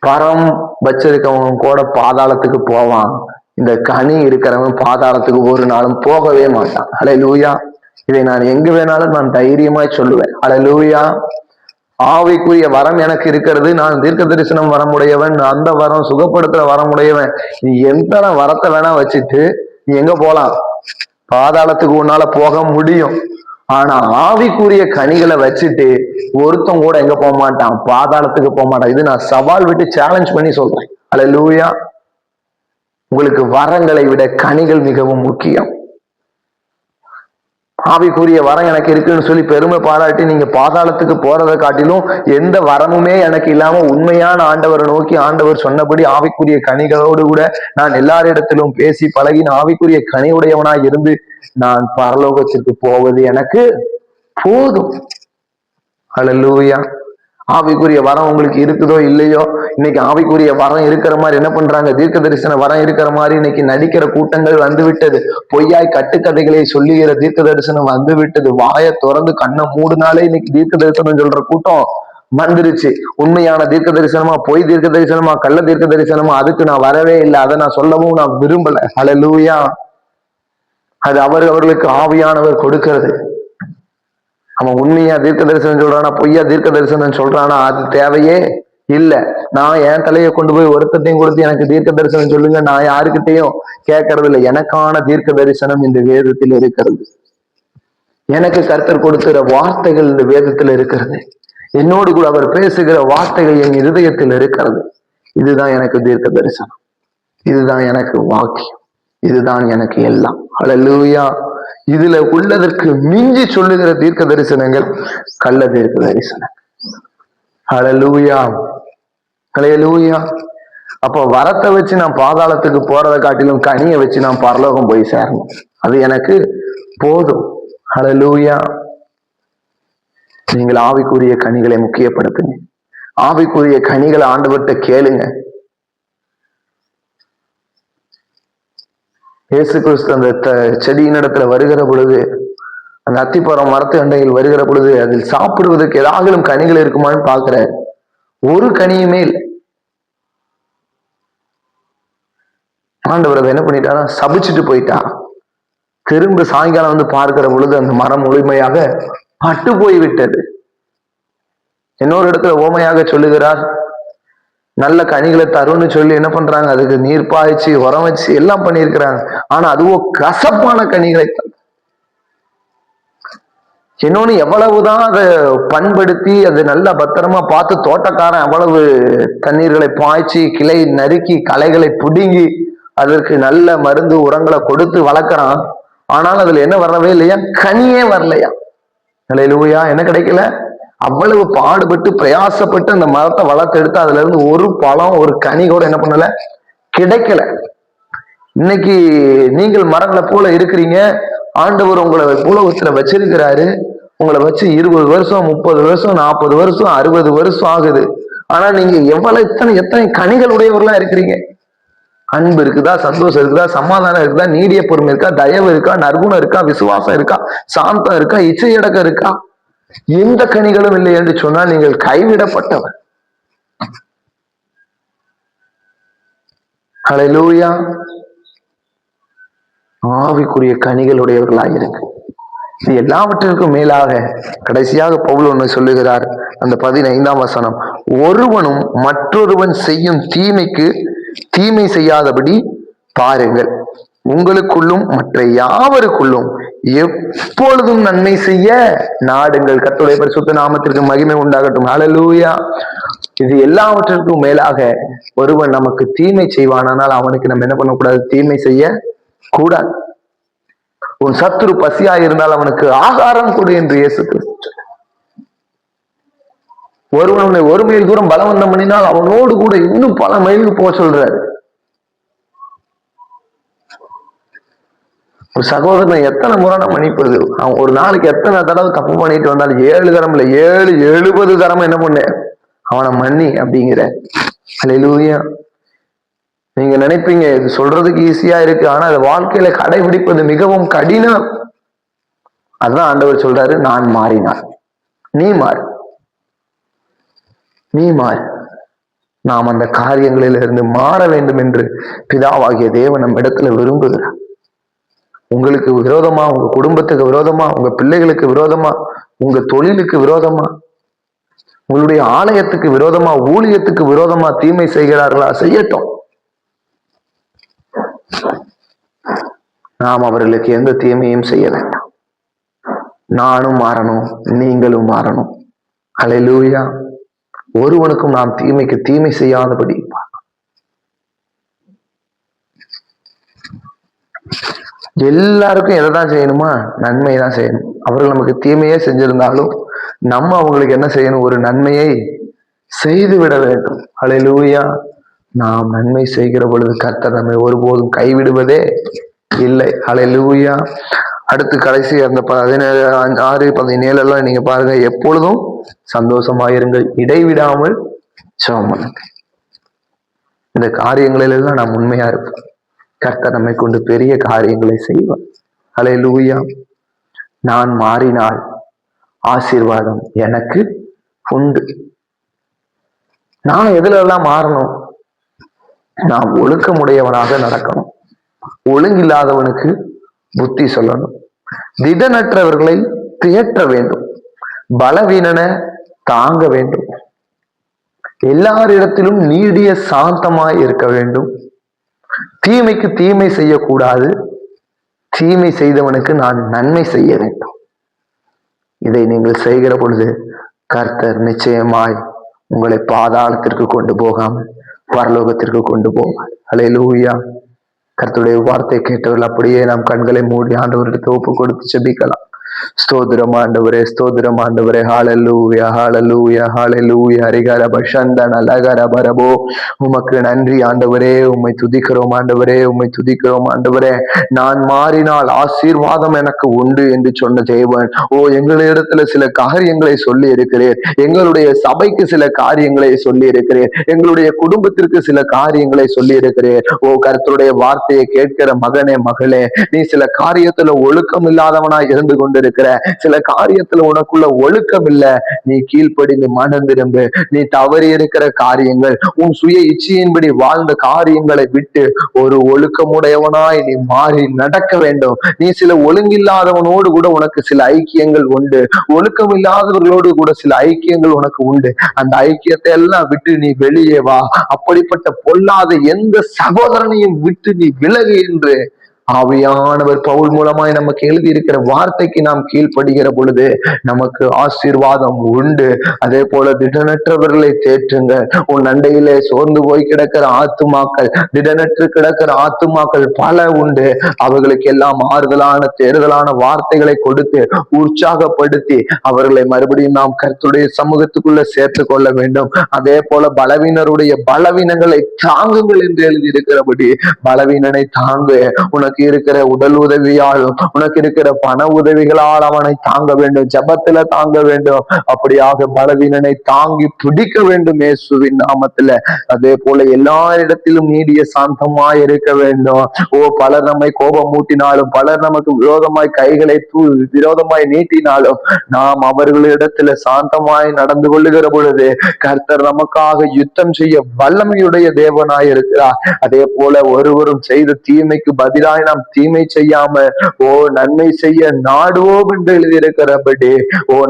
வரம் வச்சிருக்கவன் கூட பாதாளத்துக்கு போவான். இந்த கனி இருக்கிறவன் பாதாளத்துக்கு ஒரு நாளும் போகவே மாட்டான். ஹல்லேலூயா. இதை நான் எங்கு வேணாலும் நான் தைரியமாய் சொல்லுவேன். ஹல்லேலூயா. ஆவிக்குரிய வரம் எனக்கு இருக்கிறது, நான் தீர்க்க தரிசனம் வரமுடையவன், அந்த வரம் சுகப்படுத்துற வரமுடையவன். நீ எந்த வரத்தை வேணா வச்சுட்டு நீ எங்க போலாம்? பாதாளத்துக்கு உன்னால போக முடியும். ஆனா ஆவிக்குரிய கனிகளை வச்சுட்டு ஒருத்தன் கூட எங்க போக மாட்டான்? பாதாளத்துக்கு போக மாட்டான். இது நான் சவால் விட்டு சேலஞ்ச் பண்ணி சொல்றேன். ஹல்லேலூயா. உங்களுக்கு வரங்களை விட கனிகள் மிகவும் முக்கியம். ஆவிக்குரிய வரம் எனக்கு இருக்குன்னு சொல்லி பெருமை பாராட்டி நீங்க பாதாளத்துக்கு போறதை காட்டிலும் எந்த வரமுமே எனக்கு இல்லாம உண்மையான ஆண்டவரை நோக்கி ஆண்டவர் சொன்னபடி ஆவிக்குரிய கனிகளோடு கூட நான் எல்லாரிடத்திலும் பேசி பழகின ஆவிக்குரிய கனியுடையவனாய் இருந்து நான் பரலோகத்திற்கு போவது எனக்கு போதும். ஹல்லேலூயா. ஆவிக்குரிய வரம் உங்களுக்கு இருக்குதோ இல்லையோ, இன்னைக்கு ஆவிக்குரிய வரம் இருக்கிற மாதிரி என்ன பண்றாங்க? தீர்க்க தரிசன வரம் இருக்கிற மாதிரி இன்னைக்கு நடிக்கிற கூட்டங்கள் வந்து விட்டது. பொய்யாய் கட்டுக்கதைகளை சொல்லுகிற தீர்க்க தரிசனம் வந்து விட்டது. வாயை திறந்து கண்ணை மூடுனாலே இன்னைக்கு தீர்க்க தரிசனம் சொல்ற கூட்டம் வந்துருச்சு. உண்மையான தீர்க்க தரிசனமா, பொய் தீர்க்க தரிசனமா, கள்ள தீர்க்க தரிசனமா, அதுக்கு நான் வரவே இல்லை. அதை நான் சொல்லவும் நான் விரும்பல. ஹல்லேலூயா. அது அவர்களுக்கு ஆவியானவர் கொடுக்கிறது. அவன் உண்மையா தீர்க்க தரிசனம் சொல்றானா, பொய்யா தீர்க்க தரிசனம் சொல்றானா, அது தேவையே இல்லை. நான் என் தலையை கொண்டு போய் ஒருத்தையும் கொடுத்து எனக்கு தீர்க்க தரிசனம் சொல்லுங்க, நான் யாருக்கிட்டையும் கேட்கறது இல்லை. எனக்கான தீர்க்க தரிசனம் இந்த வேதத்தில் இருக்கிறது. எனக்கு கர்த்தர் கொடுக்கிற வார்த்தைகள் இந்த வேதத்தில் இருக்கிறது. என்னோடு கூட அவர் பேசுகிற வார்த்தைகள் என் இருதயத்தில் இருக்கிறது. இதுதான் எனக்கு தீர்க்க தரிசனம், இதுதான் எனக்கு வாக்கியம், இதுதான் எனக்கு எல்லாம். ஹல்லேலூயா. இதுல உள்ளதற்கு மிஞ்சி சொல்லுகிற தீர்க்க தரிசனங்கள் கள்ள தீர்க்க தரிசனம். ஹல்லேலூயா. ஹல்லேலூயா. அப்போ வரத்தை வச்சு நான் பாதாளத்துக்கு போறதை காட்டிலும் கனியை வச்சு நான் பரலோகம் போய் சேரணும். அது எனக்கு போதும். ஹல்லேலூயா. நீங்கள் ஆவிக்குரிய கனிகளை முக்கியப்படுத்துங்க. ஆவிக்குரிய கனிகளை ஆண்டவர்கிட்ட கேளுங்க. இயேசு கிறிஸ்து அந்த செடியினிடத்துல வருகிற பொழுது, அந்த அத்திப்பழம் மரத்து அண்டையில் வருகிற பொழுது அதில் சாப்பிடுவதற்கு ஏதாகிலும் கனிகள் இருக்குமான்னு பாக்குற, ஒரு கனியுமே இல்லை. ஆண்டவர் அதை என்ன பண்ணிட்டாரா? சபிச்சுட்டு போயிட்டா. திரும்ப சாயங்காலம் வந்து பார்க்கிற பொழுது அந்த மரம் முழுமையாக பட்டு போய் விட்டது. இன்னொரு இடத்துல ஓமையாக சொல்லுகிறார், நல்ல கனிகளை தரும்னு சொல்லி என்ன பண்றாங்க? அதுக்கு நீர் பாய்ச்சி உரம் வச்சு எல்லாம் பண்ணியிருக்கிறாங்க. ஆனா அதுவோ கசப்பான கனிகளை. இன்னொன்னு, எவ்வளவுதான் அதை பண்படுத்தி அது நல்லா பத்திரமா பார்த்து தோட்டக்காரன் அவ்வளவு தண்ணீர்களை பாய்ச்சி கிளை நறுக்கி களைகளை புடுங்கி அதற்கு நல்ல மருந்து உரங்களை கொடுத்து வளர்க்குறான். ஆனால் அதுல என்ன வரவே இல்லையா? கனியே வரலையா. ஹல்லேலூயா. என்ன கிடைக்கல? அவ்வளவு பாடுபட்டு பிரயாசப்பட்டு அந்த மரத்தை வளர்த்து எடுத்து அதுல இருந்து ஒரு பழம் ஒரு கனி கூட என்ன பண்ணல, கிடைக்கல. இன்னைக்கு நீங்கள் மரங்களை போல இருக்கிறீங்க. ஆண்டவர் உங்களை உலகத்துல வச்சிருக்கிறாரு. உங்களை வச்சு 20 வருஷம் 30 வருஷம் 40 வருஷம் 60 வருஷம் ஆகுது. ஆனா நீங்க எவ்வளவு எத்தனை கனிகள் உடையவர்களா இருக்கிறீங்க? அன்பு இருக்குதா? சந்தோஷம் இருக்குதா? சமாதானம் இருக்குதா? நீடிய பொறுமை இருக்கா? தயவு இருக்கா? நற்குணம் இருக்கா? விசுவாசம் இருக்கா? சாந்தம் இருக்கா? இச்சையடக்கம் இருக்கா? எந்த கனிகளும் இல்லை என்று சொன்னால் நீங்கள் கைவிடப்பட்டவர். ஹல்லேலூயா. ஆவிக்குரிய கனிகளுடையவர்களாயிருக்கு. இது எல்லாவற்றிற்கும் மேலாக கடைசியாக பவுல் ஒன்று சொல்லுகிறார், அந்த 15ஆம் வசனம், ஒருவனும் மற்றொருவன் செய்யும் தீமைக்கு தீமை செய்யாதபடி பாருங்கள், உங்களுக்குள்ளும் மற்ற யாவருக்குள்ளும் எப்பொழுதும் நன்மை செய்ய நாடுங்கள். கர்த்தருடைய பரிசுத்த நாமத்திற்கு மகிமை உண்டாகட்டும். ஹல்லேலூயா. இது எல்லாவற்றிற்கும் மேலாக ஒருவன் நமக்கு தீமை செய்வானால் அவனுக்கு நம்ம என்ன பண்ணக்கூடாது? தீமை செய்ய கூடாது. உன் சத்துரு பசியா இருந்தால் அவனுக்கு ஆகாரம் கொடு என்று இயேசு கிறிஸ்து. ஒருவனை ஒரு மைல் தூரம் பலவந்தம் பண்ணினால் அவனோடு கூட இன்னும் பல மைலுக்கு போக சொல்றாரு. ஒரு சகோதரனை எத்தனை முறை நம்ம மன்னிப்பது? அவன் ஒரு நாளைக்கு எத்தனை தடவை தப்பு பண்ணிட்டு வந்தாலும் 7 தரம் இல்ல 70 தரம் என்ன பண்ண அவனை மன்னி அப்படிங்கிற. ஹல்லேலூயா. நீங்க நினைப்பீங்க இது சொல்றதுக்கு ஈஸியா இருக்கு, ஆனா அதை வாழ்க்கையில கடைபிடிப்பது மிகவும் கடினம். அதுதான் ஆண்டவர் சொல்றாரு, நான் மாறினார், நீ மாறு, நீ மாறு. நாம் அந்த காரியங்களிலிருந்து மாற வேண்டும் என்று பிதாவாகிய தேவன் நம்ம இடத்துல விரும்புகிறார். உங்களுக்கு விரோதமா, உங்க குடும்பத்துக்கு விரோதமா, உங்க பிள்ளைகளுக்கு விரோதமா, உங்க தொழிலுக்கு விரோதமா, உங்களுடைய ஆலயத்துக்கு விரோதமா, ஊழியத்துக்கு விரோதமா தீமை செய்கிறார்களா? செய்யட்டும். நாம் அவர்களுக்கு எந்த தீமையும் செய்ய வேண்டாம். நானும் மாறணும், நீங்களும் மாறணும். ஹல்லேலூயா. ஒருவனுக்கும் நாம் தீமைக்கு தீமை செய்யாதபடி. எல்லாருக்கும் எதைதான் செய்யணுமா? நன்மை தான் செய்யணும். அவர்கள் நமக்கு தீமையே செஞ்சிருந்தாலும் நம்ம அவங்களுக்கு என்ன செய்யணும்? ஒரு நன்மையை செய்து விட வேண்டும். ஹல்லேலூயா. நாம் நன்மை செய்கிற பொழுது கர்த்தர் நம்மை ஒருபோதும் கைவிடுவதே இல்லை. ஹல்லேலூயா. அடுத்து கடைசி அந்த 16, 17 எல்லாம் நீங்க பாருங்க, எப்பொழுதும் சந்தோஷமாயிருங்கள், இடைவிடாமல் ஜெபம் பண்ணுங்க. இந்த காரியங்களில் எல்லாம் நாம் உண்மையா இருப்போம். கர்த்தர் நம்மை கொண்டு பெரிய காரியங்களை செய்வார். ஹல்லேலூயா. நான் மாறினால் ஆசீர்வாதம் எனக்கு உண்டு. நான் எதுல எல்லாம் மாறணும்? நான் ஒழுக்கமுடையவனாக நடக்கணும், ஒழுங்கில்லாதவனுக்கு புத்தி சொல்லணும், திடனற்றவர்களை தேற்ற வேண்டும், பலவீனனை தாங்க வேண்டும், எல்லாரிடத்திலும் நீடிய சாந்தமாய் இருக்க வேண்டும், தீமைக்கு தீமை செய்யக்கூடாது, தீமை செய்தவனுக்கு நான் நன்மை செய்ய வேண்டும். இதை நீங்கள் செய்கிற பொழுது கர்த்தர் நிச்சயமாய் உங்களை பாதாளத்திற்கு கொண்டு போகாமல் பரலோகத்திற்கு கொண்டு போவார். ஹல்லேலூயா. கர்த்தருடைய வார்த்தை கேட்டவர்கள் அப்படியே நாம் கண்களை மூடி ஆண்டவரிடத்தை ஒப்பு கொடுத்து ஜெபிக்கலாம். ஸ்தோத்திரம் ஆண்டவரே, ஸ்தோத்திரம் ஆண்டவரே. ஹல்லேலூயா, ஹல்லேலூயா, ஹல்லேலூயா. ஹரிகரப சந்தன லகரபரபோ. உமக்கு நன்றி ஆண்டவரே, உம்மை துதிக்கிறோம் ஆண்டவரே, உம்மை துதிக்கிறோம் ஆண்டவரே. நான் மாறினால் ஆசீர்வாதம் எனக்கு உண்டு என்று சொன்ன தேவன், எங்களிடத்துல சில காரியங்களை சொல்லி இருக்கிறேன். எங்களுடைய சபைக்கு சில காரியங்களை சொல்லி இருக்கிறேன். எங்களுடைய குடும்பத்திற்கு சில காரியங்களை சொல்லி இருக்கிறேன். கர்த்தருடைய வார்த்தையை கேட்கிற மகனே, மகளே, நீ சில காரியத்துல ஒழுக்கம் இல்லாதவனாய் இருந்து கொண்டிருக்கிற, சில காரியத்துல உனக்குள்ள ஒழுக்கம் இல்ல, நீ கீழ்ப்படிந்து மனம் திரும்பு. நீ தவறி இருக்கிற காரியங்கள், உன் சுய இச்சையின்படி வாழ்ந்த காரியங்களை விட்டு ஒரு ஒழுக்கமுடையவனாய் நீ மாறி நடக்க வேண்டும். நீ சில ஒழுங்கில்லாதவனோடு கூட உனக்கு சில ஐக்கியங்கள் உண்டு, ஒழுக்கம் இல்லாதவர்களோடு கூட சில ஐக்கியங்கள் உனக்கு உண்டு. அந்த ஐக்கியத்தை எல்லாம் விட்டு நீ வெளியே வா. அப்படிப்பட்ட பொல்லாத எந்த சகோதரனையும் விட்டு நீ விலகு என்று ஆவியானவர் பவுல் மூலமாய் நமக்கு எழுதி இருக்கிற வார்த்தைக்கு நாம் கீழ்ப்படுகிற பொழுது நமக்கு ஆசீர்வாதம் உண்டு. அதே போல திடனற்றவர்களை தேற்றுங்க. உன் அண்டையிலே சோர்ந்து போய் கிடக்கிற ஆத்துமாக்கள், திடனற்று கிடக்கிற ஆத்துமாக்கள் பல உண்டு. அவர்களுக்கு எல்லாம் ஆறுதலான தேறுதலான வார்த்தைகளை கொடுத்து உற்சாகப்படுத்தி அவர்களை மறுபடியும் நாம் கர்த்தருடைய சமூகத்துக்குள்ள சேர்த்து கொள்ள வேண்டும். அதே போல பலவீனருடைய பலவீனங்களை தாங்குங்கள் என்று எழுதி இருக்கிறபடி பலவீனனை தாங்கு. உனக்கு உனக்கு இருக்கிற உடல் உதவியாலும் உனக்கு இருக்கிற பண உதவிகளால் அவனை தாங்க வேண்டும், ஜபத்துல தாங்க வேண்டும். அப்படியாக பலவீனனை தாங்கி பிடிக்க வேண்டும் இயேசுவின் நாமத்துல. அதே போல எல்லா இடத்திலும் நீடிய சாந்தமாய் இருக்க வேண்டும். பலர் நம்மை கோபம் மூட்டினாலும், பலர் நமக்கு விரோதமாய் கைகளை விரோதமாய் நீட்டினாலும், நாம் அவர்களிடத்துல சாந்தமாய் நடந்து கொள்ளுகிற பொழுது கர்த்தர் நமக்காக யுத்தம் செய்ய வல்லமையுடைய தேவனாய் இருக்கிறார். அதே போல ஒருவரும் செய்த தீமைக்கு பதிலாய் நாம் தீமை செய்யாம நன்மை செய்ய நாடுவோம் என்று எழுதியிருக்கிறபடி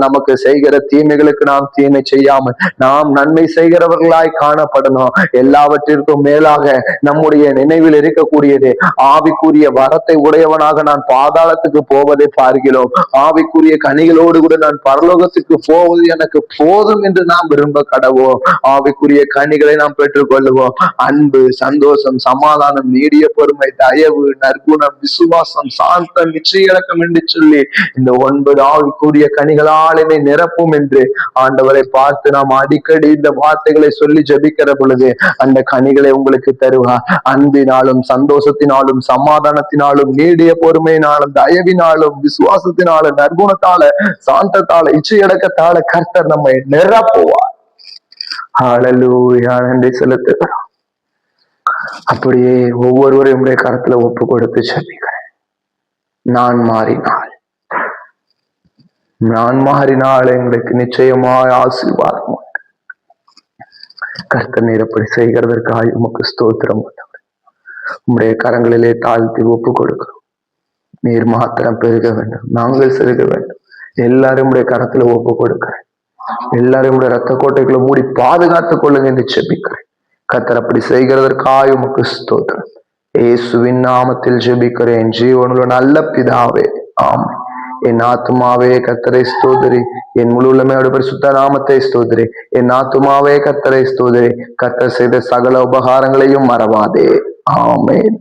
நமக்கு செய்கிற தீமைகளுக்கு நாம் தீமை செய்யாமல் நாம் நன்மை செய்கிறவர்களாய் காணப்படணும். எல்லாவற்றிற்கும் மேலாக நம்முடைய நினைவில் இருக்கக்கூடியது ஆவிக்குரிய வரத்தை உடையவனாக நான் பாதாளத்துக்கு போவதை பார்க்கிறோம், ஆவிக்குரிய கனிகளோடு கூட நான் பரலோகத்துக்கு போவது எனக்கு போதும் என்று நாம் விரும்ப கடவோம். ஆவிக்குரிய கனிகளை நாம் பெற்றுக் கொள்ளுவோம். அன்பு, சந்தோஷம், சமாதானம், நீடிய பொறுமை, தயவு, நற்குணம், விசுவாசம், சாந்தம், நிச்சயடக்கம் என்று சொல்லி இந்த 9 ஆவிக்குரிய கனிகளால் என்னை நிரப்பும் என்று ஆண்டவரை பார்த்து நாம் அடிக்கடி இந்த வார்த்தைகளை சொல்லி ஜெபிக்கிற பொழுது அந்த கனிகளை உங்களுக்கு தருவார். அன்பினாலும், சந்தோஷத்தினாலும், சமாதானத்தினாலும், நீடிய பொறுமையினாலும், தயவினாலும், விசுவாசத்தினாலும், நற்குணத்தால, சாந்தத்தால, இச்சையடக்கத்தால கர்த்தர் நம்மை நிரப்புவார். ஹல்லேலூயா, நன்றி செலுத்துகிறோம். அப்படியே ஒவ்வொருவரையும் கரத்துல ஒப்பு கொடுத்து ஜெபிக்கிறேன். நான் மாறினால் எங்களுக்கு நிச்சயமாய் ஆசீர்வாதம். கர்த்தர் நீர் அப்படி செய்கிறதற்காக உமக்கு ஸ்தோத்திரம். உம்முடைய கரங்களிலே தாழ்த்தி ஒப்பு கொடுக்கிறோம். நீர் மாத்திரம் பெருக வேண்டும், நாங்கள் செருக வேண்டும். எல்லாரும் உடைய கரத்துல ஒப்பு கொடுக்கிறேன். எல்லாரும் ரத்த கோட்டைகளை மூடி பாதுகாத்துக் கொள்ளுங்க என்று ஜெபிக்கிறேன். கர்த்தர் அப்படி செய்கிறதற்காக உமக்கு ஸ்தோத்திரம். இயேசுவின் நாமத்தில் ஜெபிக்கிறேன் ஜீவனுள்ள நல்ல பிதாவே, ஆமென். என் ஆத்துமாவே கர்த்தரை ஸ்தோத்திரி, என் முழு உள்ளமையோட பரிசுத்த நாமத்தை ஸ்தோத்திரி. என் ஆத்துமாவே கர்த்தரை ஸ்தோத்திரி, கர்த்தர் செய்த சகல உபகாரங்களையும் மறவாதே. ஆமென்.